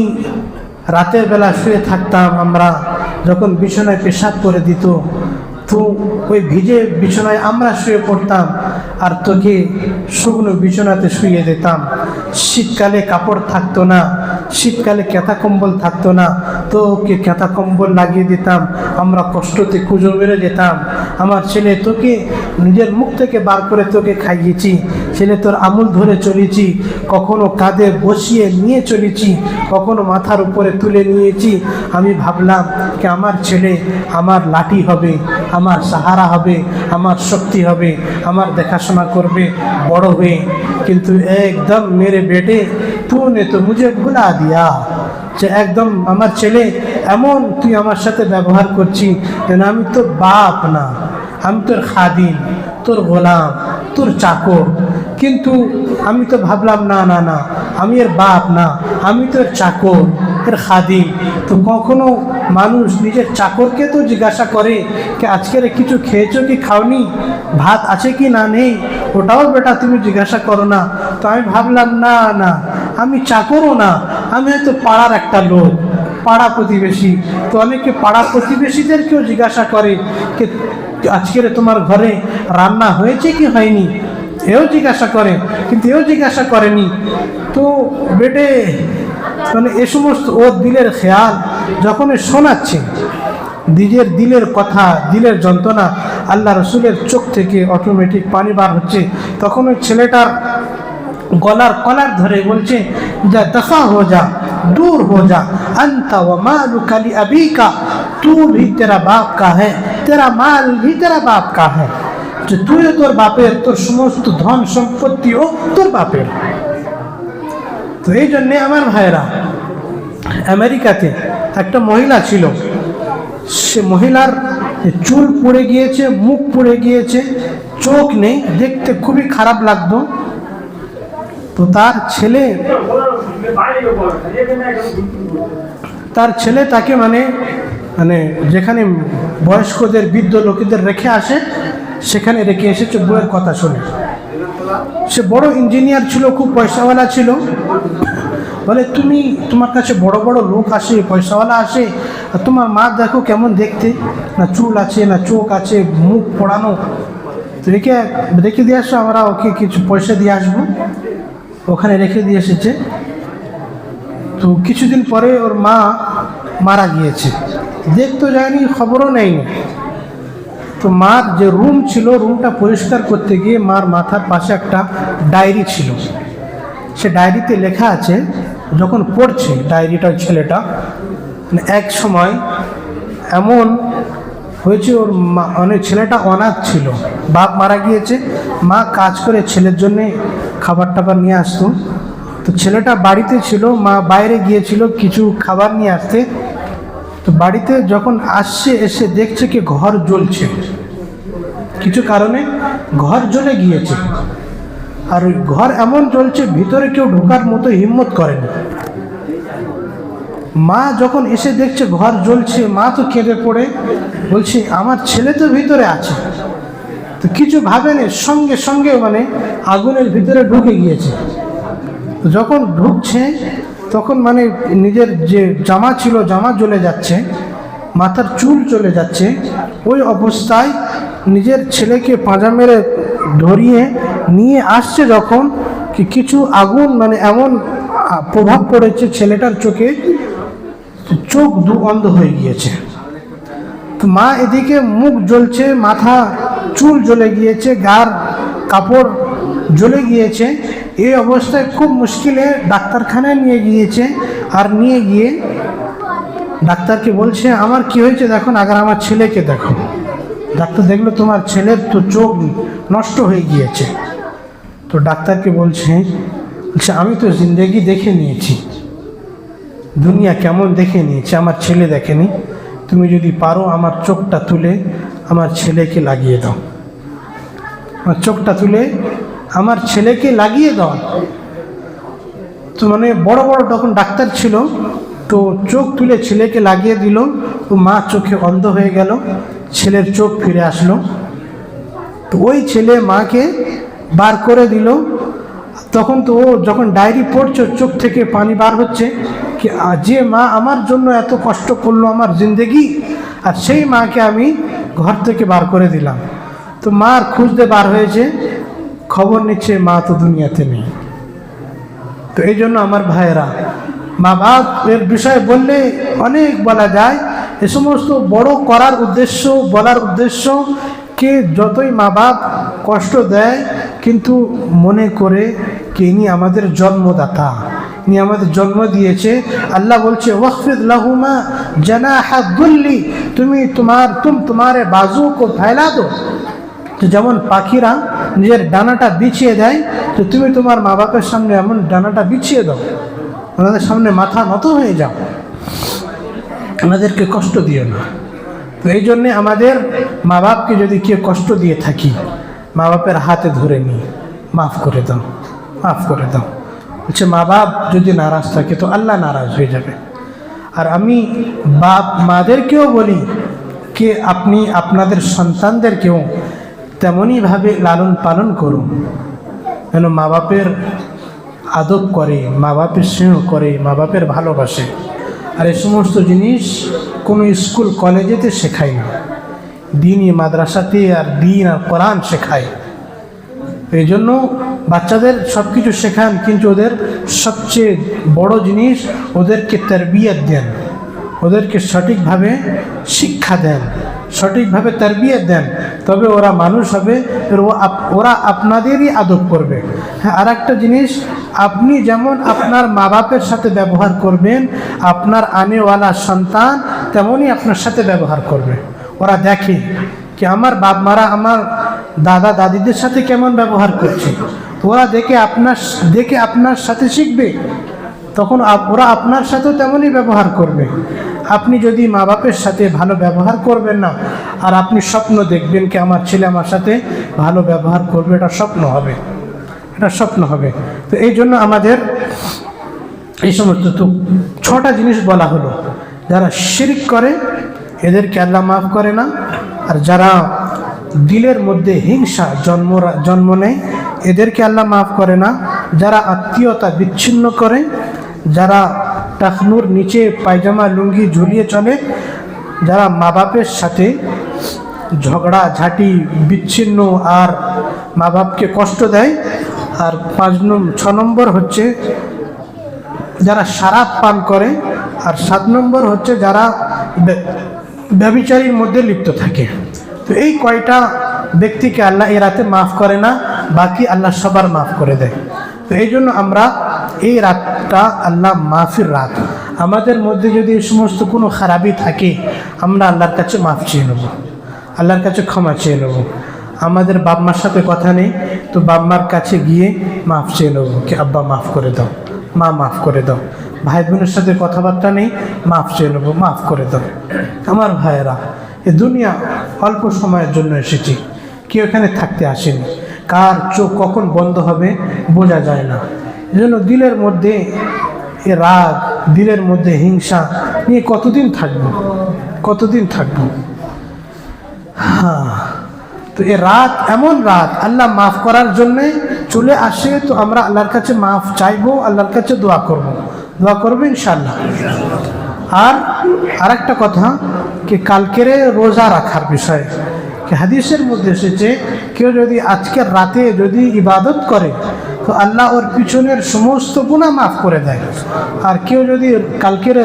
রাতের বেলা শুয়ে থাকতাম, আমরা যখন বিছানায় পেশাব করে দিত তো ওই ভিজে বিছানায় আমরা শুয়ে পড়তাম আর তোকে শুকনো বিছানাতে শুয়ে দিতাম। শীতকালে কাপড় থাকতো না, শীতকালে কাঁথা কম্বল থাকতো না, তো ওকে কাঁথা কম্বল লাগিয়ে দিতাম, আমরা কষ্টতে কুঁজো মেরে যেতাম। আমার ছেলে তোকে নিজের মুখ থেকে বার করে তোকে খাইয়েছি, ছেলে তোর আমুল ধরে চলেছি, কখনো কাঁধে বসিয়ে নিয়ে চলেছি, কখনো মাথার উপরে তুলে নিয়েছি। আমি ভাবলাম কি আমার ছেলে আমার লাঠি হবে, আমার সাহারা হবে, আমার শক্তি হবে, আমার দেখাশোনা করবে বড় হয়ে। কিন্তু একদম মেরে বেটে তूने तो मुझे भुला दिया, যে একদম আমার ছেলে এমন তুই আমার সাথে ব্যবহার করছি যেন আমি তোর বাপ না, আমি তোর খাদিম, তোর গোলাম, তোর চাকর। কিন্তু আমি তো ভাবলাম না না না, আমি এর বাপ না, আমি তোর চাকর, এর খাদিম। তো কখনো মানুষ নিজের চাকরকে তো জিজ্ঞাসা করে কি আজকের কিছু খেয়েছো কি খাওনি, ভাত আছে কি না নেই, ওটাও বেটা তুমি জিজ্ঞাসা করো না। তো আমি ভাবলাম না না, আমি চাকরও না, আমি হয়তো পাড়ার একটা লোক, পাড়া প্রতিবেশী। তো অনেকে পাড়া প্রতিবেশীদেরকেও জিজ্ঞাসা করে যে আজকের তোমার ঘরে রান্না হয়েছে কি হয়নি, এও জিজ্ঞাসা করে, কিন্তু এও জিজ্ঞাসা করেনি। তো বেটে মানে এ সমস্ত ওর দিলের খেয়াল যখন শোনাচ্ছে, নিজের দিলের কথা, দিলের যন্ত্রণা, আল্লাহ রসুলের চোখ থেকে অটোমেটিক পানি বার হচ্ছে। তখন ওই ছেলেটার গলার কলার ধরে বলছে যা দফা হো যা, दूर हो जा, अंता व मालुका ली अबीका, तू भी तेरा बाप का है, तेरा माल भी तेरा बाप का है। যে তুইও তোর বাপের, তোর সমস্ত ধন সম্পত্তিও তোর বাপের। তো এই জন্যে আমার ভাইরা, আমেরিকাতে একটা মহিলা ছিল, সে মহিলার চুল পুড়ে গিয়েছে, মুখ পুড়ে গিয়েছে, চোখ নেই, দেখতে খুবই খারাপ লাগতো। তো তার ছেলে তাকে মানে যেখানে বয়স্কদের বৃদ্ধ লোকেদের রেখে আসে সেখানে রেখে এসেছে বউয়ের কথা শুনে। সে বড় ইঞ্জিনিয়ার ছিল, খুব পয়সাওয়ালা ছিল। বলে তোমার কাছে বড় বড় লোক আসে, পয়সাওয়ালা আসে, আর তোমার মা দেখো কেমন দেখতে, না চুল আছে না চোখ আছে, মুখ পোড়ানো। তো রেখে দিয়ে আসো, আমরা ওকে কিছু পয়সা দিয়ে আসবো। ওখানে রেখে দিয়ে এসেছে। তো কিছুদিন পরে ওর মা মারা গিয়েছে, দেখতে যায়নি, খবরও নেয়নি। তো মার যে রুম ছিল, রুমটা পরিষ্কার করতে গিয়ে মার মাথার পাশে একটা ডায়েরি ছিল। সে ডায়েরিতে লেখা আছে, যখন পড়ছে ডায়েরিটা ছেলেটা, এক সময় এমন হয়েছে ওর মা, ছেলেটা অনাথ ছিল, বাপ মারা গিয়েছে, মা কাজ করে ছেলের জন্যে খাবার টাবার নিয়ে আসতো। তো ছেলেটা বাড়িতে ছিল, মা বাইরে গিয়েছিল কিছু খাবার নিয়ে আসতে। তো বাড়িতে যখন আসছে, এসে দেখছে কি ঘর জ্বলছে, কিছু কারণে ঘর জ্বলে গিয়েছে। আর ওই ঘর এমন জ্বলছে, ভিতরে কেউ ঢোকার মতো হিম্মত করেনি। মা যখন এসে দেখছে ঘর জ্বলছে, মা তো কেঁদে পড়ে বলছে আমার ছেলে তো ভিতরে আছে। তো কিছু ভাবেনি, সঙ্গে সঙ্গে মানে আগুনের ভিতরে ঢুকে গিয়েছে। তো যখন ঢুকছে তখন মানে নিজের যে জামা ছিল জামা জ্বলে যাচ্ছে, মাথার চুল চলে যাচ্ছে। ওই অবস্থায় নিজের ছেলেকে পাঁজা মেরে ধরিয়ে নিয়ে আসছে যখন, কিছু আগুন মানে এমন প্রভাব পড়েছে ছেলেটার চোখে, চোখ অন্ধ হয়ে গিয়েছে। তো মা এদিকে মুখ জ্বলছে, মাথা চুল জ্বলে গিয়েছে, গার কাপড় জ্বলে গিয়েছে। এই অবস্থায় খুব মুশকিলে ডাক্তারখানায় নিয়ে গিয়েছে। আর নিয়ে গিয়ে ডাক্তারকে বলছে আমার কি হয়েছে দেখুন, আগে আমার ছেলেকে দেখো। ডাক্তার দেখলো তোমার ছেলের তো চোখ নষ্ট হয়ে গিয়েছে। তো ডাক্তারকে বলছে আমি তো জিন্দেগি দেখে নিয়েছি, দুনিয়া কেমন দেখে নিয়েছি, আমার ছেলে দেখেনি। তুমি যদি পারো আমার চোখটা তুলে আমার ছেলেকে লাগিয়ে দাও, আমার চোখটা তুলে আমার ছেলেকে লাগিয়ে দাও। তো মানে বড় বড় তখন ডাক্তার ছিল, তো চোখ তুলে ছেলেকে লাগিয়ে দিল। তো মা চোখে অন্ধ হয়ে গেল, ছেলের চোখ ফিরে আসলো। তো ওই ছেলে মাকে বার করে দিল। তখন তো ও যখন ডায়েরি পড়ছে চোখ থেকে পানি বার হচ্ছে, কি যে মা আমার জন্য এত কষ্ট করলো আমার জিন্দেগি, আর সেই মাকে আমি ঘর থেকে বার করে দিলাম। তো মার খুঁজতে বার হয়েছে, খবর নিচ্ছে মা তো দুনিয়াতে নেই। তো এই জন্য আমার ভাইয়েরা, মা বাপ এর বিষয়ে বললে অনেক বলা যায়। এ সমস্ত বড় করার উদ্দেশ্য, বলার উদ্দেশ্য কে যতই মা বাপ কষ্ট দেয়, কিন্তু মনে করে কে ইনি আমাদের জন্মদাতা, ইনি আমাদের জন্ম দিয়েছে। আল্লাহ বলছে ওয়াখফিদ লাহুমা জানাহা দুল্লি, তুমি তোমারে বাজু কো ফেলা দো। যেমন পাখিরা নিজের ডানাটা বিছিয়ে দেয়, তো তুমি তোমার মা বাপের সামনে এমন ডানাটা বিছিয়ে দাও, ওনাদের সামনে মাথা নত হয়ে যাও, ওনাদেরকে কষ্ট দিও না। তো এই জন্যে আমাদের মা বাপকে যদি কেউ কষ্ট দিয়ে থাকি, মা বাপের হাতে ধরে নিই, মাফ করে দাও, মাফ করে দাও। বলছে মা বাপ যদি নারাজ থাকে তো আল্লাহ নারাজ হয়ে যাবে। আর আমি বাপ মাদেরকেও বলি যে আপনি আপনাদের সন্তানদেরকেও তেমনইভাবে লালন পালন করুন, যেন মা বাপের আদব করে, মা বাপের স্নেহ করে, মা বাপের ভালোবাসে। আর এই সমস্ত জিনিস কোনো স্কুল কলেজেতে শেখায় না, দিনই মাদ্রাসাতে আর দিন আর কোরআন শেখায়। এই জন্য বাচ্চাদের সব কিছু শেখান, কিন্তু ওদের সবচেয়ে বড় জিনিস ওদেরকে তারবিয়ত দেন, ওদেরকে সঠিকভাবে শিক্ষা দেন, সঠিকভাবে তারবিয়ত দেন, তবে ওরা মানুষ হবে, ওরা আপনাদেরই আদব করবে। হ্যাঁ, আর একটা জিনিস, আপনি যেমন আপনার মা বাপের সাথে ব্যবহার করবেন, আপনার আনেওয়ালা সন্তান তেমনই আপনার সাথে ব্যবহার করবে। ওরা দেখে কি আমার বাপ মারা আমার দাদা দাদিদের সাথে কেমন ব্যবহার করছে, ওরা দেখে আপনার সাথে শিখবে, তখন ওরা আপনার সাথেও তেমনই ব্যবহার করবে। আপনি যদি মা বাপের সাথে ভালো ব্যবহার করবেন না, আর আপনি স্বপ্ন দেখবেন কি আমার ছেলে আমার সাথে ভালো ব্যবহার করবে, এটা স্বপ্ন হবে, এটা স্বপ্ন হবে। তো এই জন্য আমাদের এই সমস্ত তো 6টা জিনিস বলা হলো। যারা শিরক করে এদেরকে আল্লাহ মাফ করে না, আর যারা দিলের মধ্যে হিংসা জন্ম নেয় এদেরকে আল্লাহ মাফ করে না, যারা আত্মীয়তা বিচ্ছিন্ন করে, যারা টাকনুর নিচে পায়জামা লুঙ্গি ঝুলিয়ে চলে, যারা মা বাপের সাথে ঝগড়া ঝাঁটি বিচ্ছিন্ন আর মা বাপকে কষ্ট দেয়, আর 6 নম্বর হচ্ছে যারা শরাব পান করে, আর 7 নম্বর হচ্ছে যারা ব্যভিচারীর মধ্যে লিপ্ত থাকে। তো এই কয়টা ব্যক্তিকে আল্লাহ এই রাতে মাফ করে না, বাকি আল্লাহ সবার মাফ করে দেয়। তো এই জন্য আমরা এই রাতটা আল্লাহ মাফির রাত, আমাদের মধ্যে যদি এই সমস্ত কোনো খারাপই থাকে আমরা আল্লাহর কাছে মাফ চেয়ে নেব, আল্লাহর কাছে ক্ষমা চেয়ে নেব। আমাদের বাপ মার সাথে কথা নেই, তো বাপ মার কাছে গিয়ে মাফ চেয়ে নেব কি আব্বা মাফ করে দাও, মা মাফ করে দাও। ভাই বোনের সাথে কথাবার্তা নেই, মাফ চেয়ে নেব, মাফ করে দাও। আমার ভাইয়েরা, এ দুনিয়া অল্প সময়ের জন্য এসেছি, কেউ এখানে থাকতে আসেনি, কার চোখ কখন বন্ধ হবে বোঝা যায় না। এই জন্য দিলের মধ্যে এ রাগ দিলের মধ্যে হিংসা নিয়ে কতদিন থাকবো, কতদিন থাকবো? হ্যাঁ, তো এ রাত এমন রাত আল্লাহ মাফ করার জন্যে চলে আসে। তো আমরা আল্লাহর কাছে মাফ চাইবো, আল্লাহর কাছে দোয়া করবো ইনশাআল্লাহ। আর একটা কথা কি কালকের রোজা রাখার বিষয়ে কি হাদিসের মধ্যে এসেছে, কেউ যদি আজকের রাতে যদি ইবাদত করে তো আল্লাহ ওর পিছনের সমস্ত গুনাহ মাফ করে দেয়। আর কেউ যদি কালকের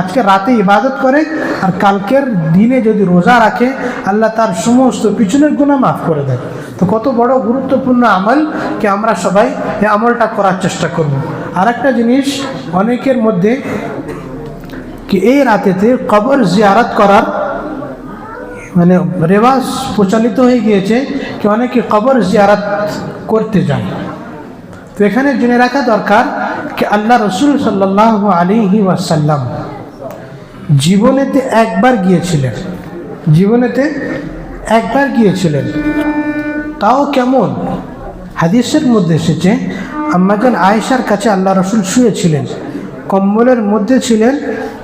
আজকের রাতে ইবাদত করে আর কালকের দিনে যদি রোজা রাখে আল্লাহ তার সমস্ত পিছনের গুনাহ মাফ করে দেয়। তো কত বড় গুরুত্বপূর্ণ আমল কি আমরা সবাই এই আমলটা করার চেষ্টা করব। আর একটা জিনিস অনেকের মধ্যে কি এই রাতেতে কবর জিয়ারত করার রেওয়াজ প্রচলিত হয়ে গিয়েছে কি অনেকে কবর জিয়ারত করতে যায়। তো এখানে জেনে রাখা দরকার কি আল্লাহ রসুল সাল্লাল্লাহু আলাইহি ওয়াসাল্লাম জীবনেতে একবার গিয়েছিলেন, তাও কেমন? হাদিসের মধ্যে এসেছে আম্মাজান আয়েশার কাছে আল্লাহ রসুল শুয়েছিলেন, কম্বলের মধ্যে ছিলেন।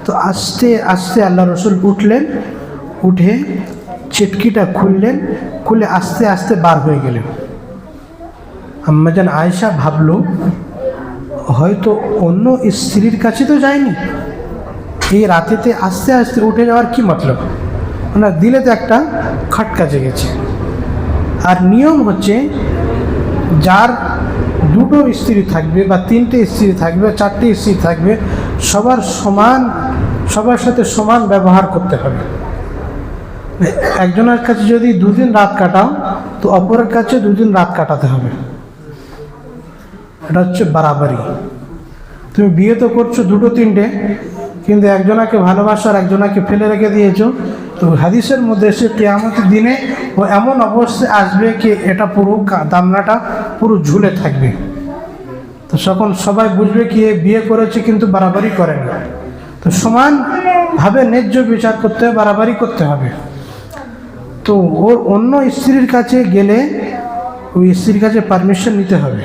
তো আস্তে আস্তে আল্লাহ রসুল উঠে চিটকিটা খুলে আস্তে আস্তে বার হয়ে গেলেন। আম্মাজান আয়েশা ভাবলো হয়তো অন্য স্ত্রীর কাছে তো যায়নি, এই রাতেতে আস্তে আস্তে উঠে যাওয়ার কি মতলব? ওনার দিলে তো একটা খটকা জেগেছে। আর নিয়ম হচ্ছে যার দুটো স্ত্রী থাকবে বা তিনটে স্ত্রী থাকবে, চারটে স্ত্রী থাকবে, সবার সাথে সমান ব্যবহার করতে হবে। একজনের কাছে যদি 2 দিন রাত কাটাও তো অপরের কাছে 2 দিন রাত কাটাতে হবে। এটা হচ্ছে বাড়াবাড়ি। তুমি বিয়ে তো করছো 2-3টে, কিন্তু একজনাকে ভালোবাসো আর একজনাকে ফেলে রেখে দিয়েছো। তো হাদিসের মধ্যে এসে কিয়ামতের দিনে ও এমন অবস্থায় আসবে কি এটা পুরো দামনাটা পুরো ঝুলে থাকবে। তো তখন সবাই বুঝবে কি বিয়ে করেছে কিন্তু বাড়াবাড়ি করে না। তো সমানভাবে ন্যায্য বিচার করতে হবে, বাড়াবাড়ি করতে হবে। তো ওর অন্য স্ত্রীর কাছে গেলে ওই স্ত্রীর কাছে পারমিশন নিতে হবে।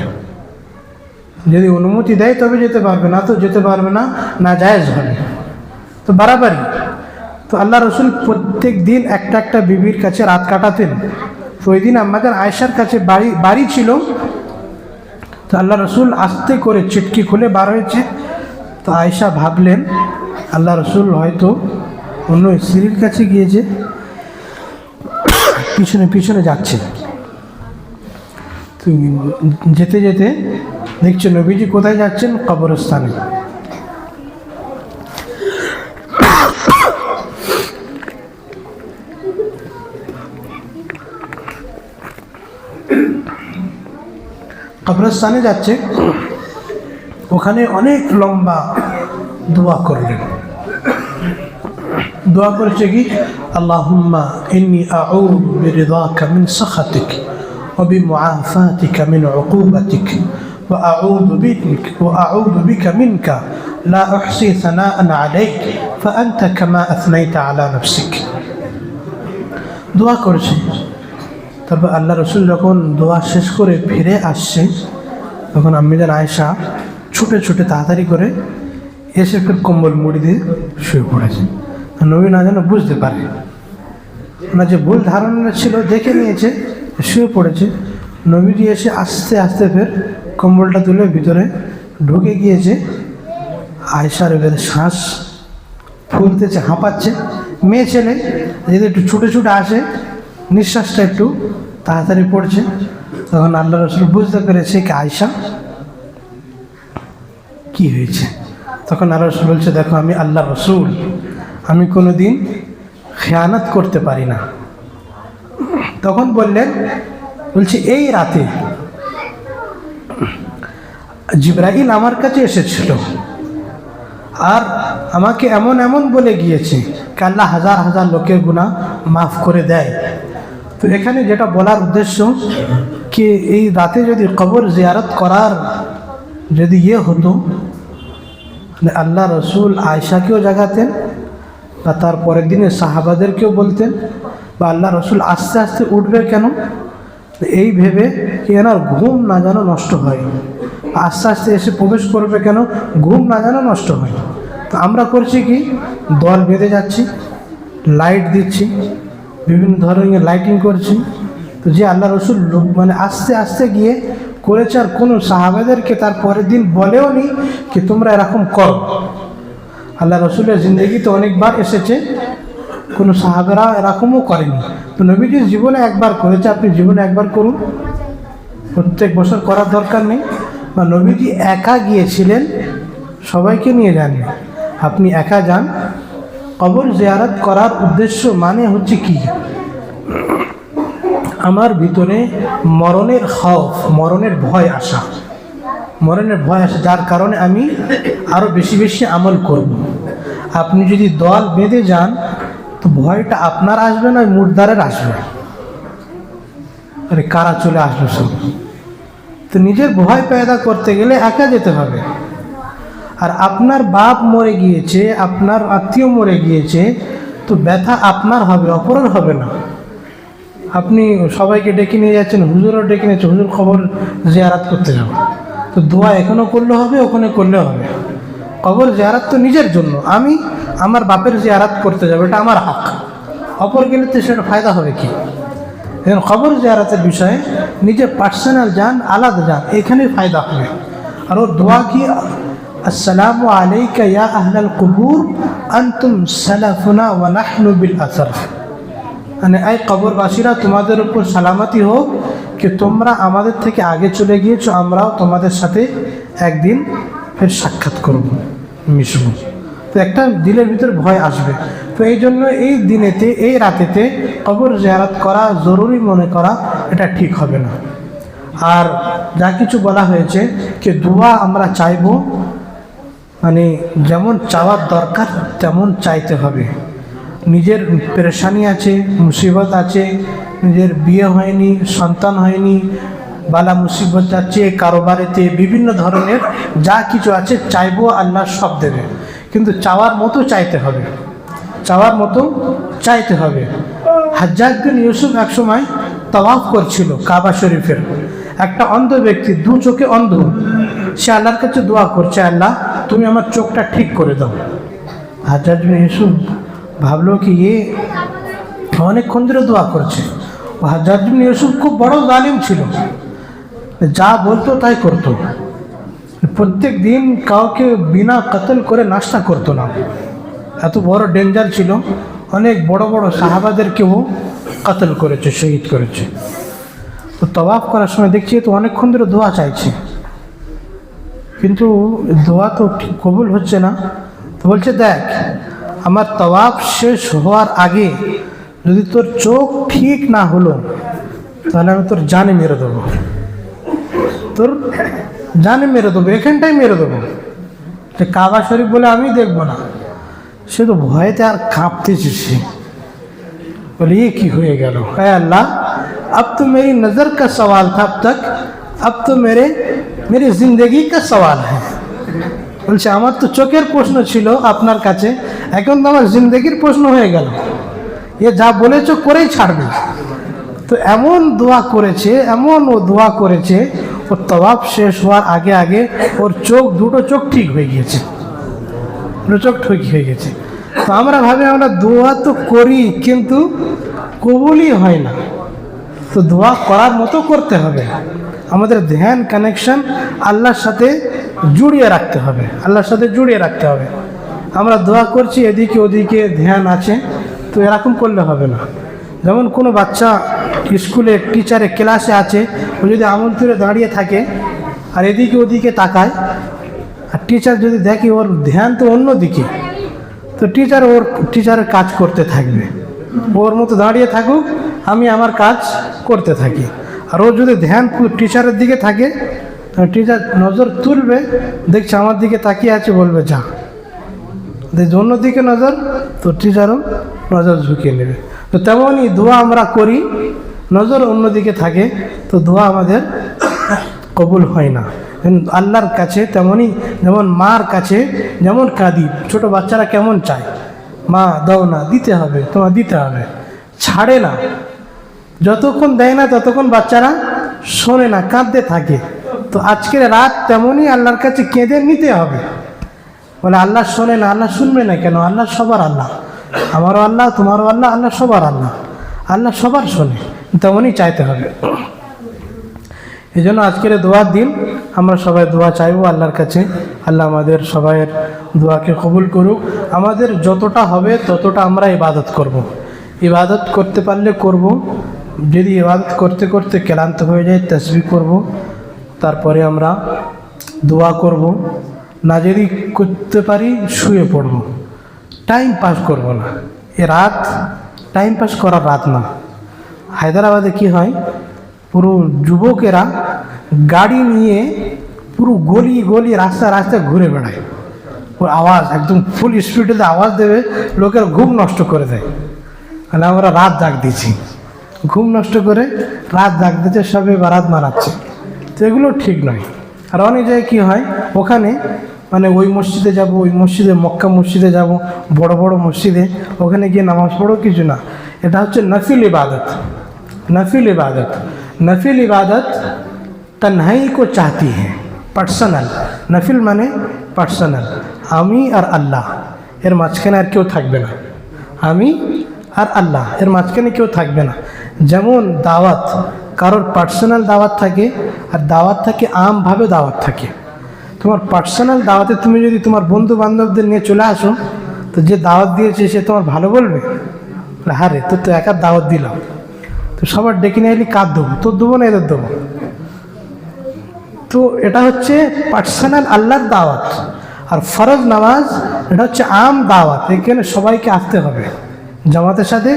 যদি অনুমতি দেয় তবে যেতে পারবে, না তো যেতে পারবে না, নাজায়েজ হবে। তো বাড়াবাড়ি। তো আল্লাহ রসুল প্রত্যেক দিন একটা বিবির কাছে রাত কাটাতেন। তো ওই দিন আমাদের আয়েশার কাছে বাড়ি ছিল। তো আল্লাহ রসুল আস্তে করে চিটকি খুলে বার হয়েছে। তো আয়েশা ভাবলেন আল্লাহ রসুল হয়তো অন্য স্ত্রীর কাছে গিয়েছে, পিছনে যাচ্ছে। তো যেতে যেতে দেখছে নবীজি কোথায় যাচ্ছেন? কবরস্থানে। কবরস্থানে যাচ্ছে, ওখানে অনেক লম্বা দোয়া করলেন। দোয়া করেছে কি আল্লাহুম্মা ইন্নী আউযু বিরিদাকা মিন সাখাতিক ওয়া বিমুআফাতিকা মিন উকুবাতিক ওয়া আউযু বিকা মিনকা লা উহসি সানাআন আলাইক ফাআনতা কামা আথনাইতা আলা নাফসিক। দোয়া করেছে। তারপর আল্লাহ রসুল যখন দোয়া শেষ করে ফিরে আসছে তখন আম্মিজান আয়েশা ছুটে তাড়াতাড়ি করে এসে ফের কম্বল মুড়ি দিয়ে শুয়ে পড়েছে। নবী না যেন বুঝতে পারে, ওনার যে ভুল ধারণা ছিল দেখে নিয়েছে, শুয়ে পড়েছে। নবীজি এসে আস্তে আস্তে ফের কম্বলটা তুলে ভিতরে ঢুকে গিয়েছে। আয়েশার এবার শ্বাস ফুলতেছে, হাঁপাচ্ছে। মেয়ে ছেলে যদি একটু ছুটে আসে নিঃশ্বাসটা একটু তাড়াতাড়ি পড়ছে। তখন আল্লাহ রসুল বুঝতে পেরেছে কি আয়েশা কি হয়েছে। তখন আল্লাহ রসুল বলছে দেখো আমি আল্লাহ রসুল, আমি কোনো দিন খেয়ানত করতে পারি না। তখন বলছে এই রাতে জিবরাইল আমার কাছে এসেছিল আর আমাকে এমন বলে গিয়েছে কি আল্লাহ হাজার লোকের গুনাহ মাফ করে দেয়। তো এখানে যেটা বলার উদ্দেশ্য কি এই রাতে যদি কবর জিয়ারত করার যদি হতো, আল্লাহ রসুল আয়েশাকেও জাগাতেন বা তার পরের দিনে সাহাবাদেরকেও বলতেন, বা আল্লাহ রসুল আস্তে আস্তে উঠবে কেন এই ভেবে কি এনার ঘুম না যেন নষ্ট হয়, আস্তে আস্তে এসে প্রবেশ করবে কেন ঘুম না যেন নষ্ট হয়। তো আমরা করছি কি, দল বেঁধে যাচ্ছি, লাইট দিচ্ছি, বিভিন্ন ধরনের লাইটিং করছি। তো যে আল্লাহ রসুল মানে আস্তে আস্তে গিয়ে করেছে, আর কোনো সাহাবাদেরকে তার পরের দিন বলেও নি কি তোমরা এরকম করো। আল্লাহ রসুলের জিন্দগিতে অনেকবার এসেছে, কোনো সাহাবেরা এরকমও করেনি। তো নবীজির জীবনে একবার করেছে, আপনি জীবনে একবার করুন, প্রত্যেক বছর করার দরকার নেই। বা নবীজি একা গিয়েছিলেন, সবাইকে নিয়ে যাননি, আপনি একা যান। কবর জিয়ারত করার উদ্দেশ্য মানে হচ্ছে কি, আমার ভিতরে মরণের খৌফ, মরণের ভয় আসা, যার কারণে আমি আরও বেশি বেশি আমল করব। আপনি যদি দল বেঁধে যান তো ভয়টা আপনার আসবে না, মুর্দারের আসবে, আরে কারা চলে আসলো সব। তো নিজের ভয় পয়দা করতে গেলে একা যেতে হবে। আর আপনার বাপ মরে গিয়েছে, আপনার আত্মীয় মরে গিয়েছে, তো ব্যথা আপনার হবে, অপরের হবে না। আপনি সবাইকে ডেকে নিয়ে যাচ্ছেন, হুজুরও ডেকে নিয়েছে, হুজুর খবর জিয়ারাত করতে যাবো, তো দোয়া এখানেও করলে হবে, ওখানে করলে হবে। কবর জিয়ারাত তো নিজের জন্য, আমি আমার বাপের জিয়ারাত করতে যাবো, এটা আমার হক। অপর গেলে তো সেটা ফায়দা হবে কি? এখন কবর জিয়ারাতের বিষয়ে নিজের পার্সোনাল যান, আলাদা যান, এখানে ফায়দা হবে। আর ওর দোয়া কি, আসসালামু আলাইকা ইয়া আহলাল কুবুর আনতুম সালাফুনা ওয়া নাহনু বিল আসার। মানে এই কবরবাসীরা, তোমাদের উপর সালামতি হোক কি তোমরা আমাদের থেকে আগে চলে গিয়েছো, আমরাও তোমাদের সাথে একদিন ফের সাক্ষাৎ করব, মিশব। তো একটা দিলের ভিতর ভয় আসবে। তো এই জন্য এই দিনেতে, এই রাতেতে কবর জিয়ারত করা জরুরি মনে করা এটা ঠিক হবে না। আর যা কিছু বলা হয়েছে যে দোয়া আমরা চাইব, মানে যেমন চাওয়ার দরকার তেমন চাইতে হবে। নিজের পেরেশানি আছে, মুসিবত আছে, নিজের বিয়ে হয়নি, সন্তান হয়নি, বালা মুসিবত যাচ্ছে কারোবারেতে, বিভিন্ন ধরনের যা কিছু আছে চাইবো, আল্লাহ সব দেবে, কিন্তু চাওয়ার মতো চাইতে হবে, চাওয়ার মতো চাইতে হবে। হাজ্জাজ বিন ইউসুফ একসময় তাওয়াফ করছিল কাবা শরীফের, একটা অন্ধ ব্যক্তি, দু চোখে অন্ধ, সে আল্লাহর কাছে দোয়া করছে, আল্লাহ তুমি আমার চোখটা ঠিক করে দাও। হাজ্জাজ বিন ইউসুফ ভাবলো কি এ অনেকক্ষণ ধরে দোয়া করছে। হাজ্জাজ বিন ইউসুফ খুব বড় জালিম ছিল, যা বলতো তাই করতো, প্রত্যেক দিন কাউকে বিনা কতল করে নাস্তা করতো না, এত বড় ডেঞ্জার ছিল। অনেক বড় বড় সাহাবাদেরকেও কতল করেছে, শহীদ করেছে। তো তওয়াফ করার সময় দেখছি তো অনেকক্ষণ ধরে দোয়া চাইছে, কিন্তু দোয়া তো কবুল হচ্ছে না। তো বলছে দেখ, আমার তওয়াফ শেষ হওয়ার আগে যদি তোর চোখ ঠিক না হলো তাহলে আমি তোর জানে মেরে দেবো, তোর জানে মেরে দেবো, এখানটাই মেরে দেবো। যে কাবা শরীফ বলে আমি দেখবো না, সে তো ভয়েতে আর কাঁপতেছে। সে বলে ये কি হয়ে গেল, হ্যাঁ আল্লাহ अब तो मेरी नज़र का सवाल था अब तक, अब तो मेरी जिंदगी का सवाल है। বলছে আমার তো চোখের প্রশ্ন ছিল আপনার কাছে, এখন তো আমার জিন্দগির প্রশ্ন হয়ে গেল, এ যা বলেছো করেই ছাড়বে। তো এমন দোয়া করেছে, এমন ও দোয়া করেছে, ওর তওয়াফ শেষ হওয়ার আগে আগে ওর চোখ, দুটো চোখ ঠিক হয়ে গিয়েছে, দুটো চোখ ঠিক হয়ে গেছে। তো আমরা ভাবি আমরা দোয়া তো করি কিন্তু কবুলই হয় না। তো দোয়া করার মতো করতে হবে, আমাদের ধ্যান কানেকশন আল্লাহর সাথে জুড়িয়ে রাখতে হবে, আল্লাহর সাথে জুড়িয়ে রাখতে হবে। আমরা দোয়া করছি এদিকে ওদিকে ধ্যান আছে, তো এরকম করলে হবে না। যেমন কোনো বাচ্চা স্কুলে টিচারের ক্লাসে আছে, ও যদি আমল তুলে দাঁড়িয়ে থাকে আর এদিকে ওদিকে তাকায়, আর টিচার যদি দেখে ওর ধ্যান তো অন্য দিকে, তো টিচার ওর টিচারের কাজ করতে থাকবে, ওর মতো দাঁড়িয়ে থাকুক, আমি আমার কাজ করতে থাকি। আর ও যদি ধ্যান টিচারের দিকে থাকে, টিচার নজর তুলবে, দেখছে আমার দিকে তাকিয়ে আছে, বলবে যা, অন্য দিকে নজর, তো টিচারও নজর ঝুঁকিয়ে নেবে। তো তেমনই দোয়া আমরা করি, নজর অন্যদিকে থাকে, তো দোয়া আমাদের কবুল হয় না আল্লাহর কাছে। তেমনই যেমন মার কাছে যেমন কাঁদি, ছোট বাচ্চারা কেমন চায়, মা দাও না, দিতে হবে, তোমার দিতে হবে, ছাড়ে না, যতক্ষণ দেয় না ততক্ষণ বাচ্চারা শোনে না, কাঁদতে থাকে। তো আজকের রাত তেমনই আল্লাহর কাছে কেঁদে নিতে হবে, বলে আল্লাহ শোনে না, আল্লাহ শুনবে না কেন? আল্লাহ সবার আল্লাহ, আমারও আল্লাহ, তোমারও আল্লাহ, আল্লাহ সবার আল্লাহ, আল্লাহ সবার শোনে, তেমনই চাইতে হবে। এই জন্য আজকের দোয়ার দিন আমরা সবাই দোয়া চাইবো আল্লাহর কাছে। আল্লাহ আমাদের সবাইয়ের দোয়াকে কবুল করুক। আমাদের যতটা হবে ততটা আমরা ইবাদত করব। ইবাদত করতে পারলে করব, যদি ইবাদত করতে করতে ক্লান্ত হয়ে যায় তাসবিহ করব, তারপরে আমরা দোয়া করব, না যদি করতে পারি শুয়ে পড়ব, টাইম পাস করব না। এ রাত টাইম পাস করার রাত না। হায়দ্রাবাদে কি হয়, পুরো যুবকেরা গাড়ি নিয়ে পুরো গলি গলি রাস্তা রাস্তায় ঘুরে বেড়ায়, ওর আওয়াজ একদম ফুল স্পিডে আওয়াজ দেবে, লোকের ঘুম নষ্ট করে দেয়। মানে আমরা রাত জাগ দিচ্ছি, ঘুম নষ্ট করে রাত জাগ দিচ্ছে, সবে বারাত মারাচ্ছে, তো এগুলো ঠিক নয়। আর অনেক জায়গায় কী হয়, ওখানে মানে ওই মসজিদে যাব, ওই মসজিদে মক্কা মসজিদে যাব, বড় বড় মসজিদে, ওখানে গিয়ে নামাজ পড়ো, কিছু না। এটা হচ্ছে নফিল ইবাদত। नफिल इबादत, नफिल इबादत तन्हाई को चाहती है, পার্সোনাল। নফিল মানে পার্সোনাল, আমি আর আল্লাহ, এর মাঝখানে আর কেউ থাকবে না। আমি আর আল্লাহ, এর মাঝখানে কেউ থাকবে না। যেমন দাওয়াত, কারোর পার্সোনাল দাওয়াত থাকে, আর দাওয়াত থাকে আমভাবে দাওয়াত থাকে। তোমার পার্সোনাল দাওয়াতে তুমি যদি তোমার বন্ধু বান্ধবদের নিয়ে চলে আসো, তো যে দাওয়াত দিয়েছে সে তোমার ভালো বলবে? হ্যাঁ রে, তোর তো একা দাওয়াত দিলাম, তো সবার ডেকে নিয়ে এলি, কার দেবো? তোর দেবো না এদের দেবো? তো এটা হচ্ছে পার্সোনাল আল্লাহর দাওয়াত। আর ফরজ নামাজ এটা হচ্ছে আম দাওয়াত, এখানে সবাইকে আসতে হবে, জামাতের সাথে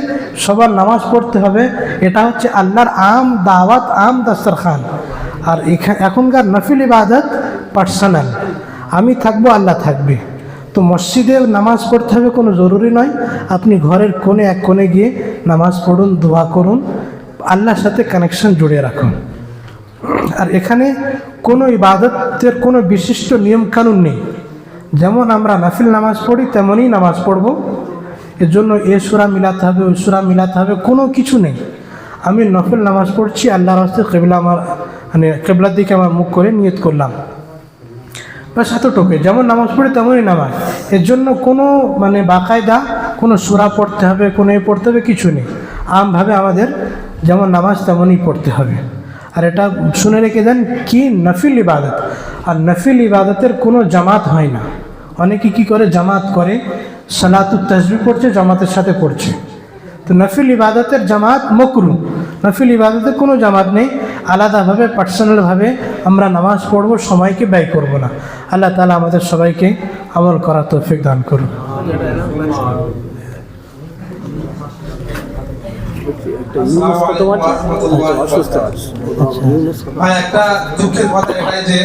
সবার নামাজ পড়তে হবে। এটা হচ্ছে আল্লাহর আম দাওয়াত, আম দাস্তরখান। আর এখনকার নফিল ইবাদত পার্সোনাল, আমি থাকবো, আল্লাহ থাকবে। তো মসজিদে নামাজ পড়তে হবে কোনো জরুরি নয়, আপনি ঘরের কোণে এক কোণে গিয়ে নামাজ পড়ুন, দোয়া করুন, আল্লাহর সাথে কানেকশন জুড়ে রাখুন। আর এখানে কোনো ইবাদতের কোনো বিশিষ্ট নিয়মকানুন নেই। যেমন আমরা নফিল নামাজ পড়ি তেমনই নামাজ পড়ব, এর জন্য এ সূরা মিলাতে হবে, ওই সূরা মিলাতে হবে, কোনো কিছু নেই। আমি নফিল নামাজ পড়ছি, আল্লাহর রাস্তে কিবলা আমার মানে কিবলার দিকে আমার মুখ করে নিয়ত করলাম, বাস এতটুকুই। যেমন নামাজ পড়ি তেমনই নামাজ, এর জন্য কোনো মানে বাকায়দা কোনো সূরা পড়তে হবে, কোনো এ পড়তে হবে, কিছু নেই। আমভাবে আমাদের যেমন নামাজ তেমনই পড়তে হবে। আর এটা শুনে রেখে দেন কি নফিল ইবাদত, আর নফিল ইবাদতের কোনো জামাত হয় না। অনেকে কি করে, জামাত করে, সালাতুত তাসবিহ পড়ছে, জামাতের সাথে পড়ছে। তো নফিল ইবাদতের জামাত মাকরুহ, নফিল ইবাদতের কোনো জামাত নেই। আলাদাভাবে পার্সোনালভাবে আমরা নামাজ পড়ব, সময়কে ব্যয় করব না। আল্লাহ তাআলা আমাদের সবাইকে আমল করার তৌফিক দান করুন। ভাই একটা দুঃখের কথা এটাই যে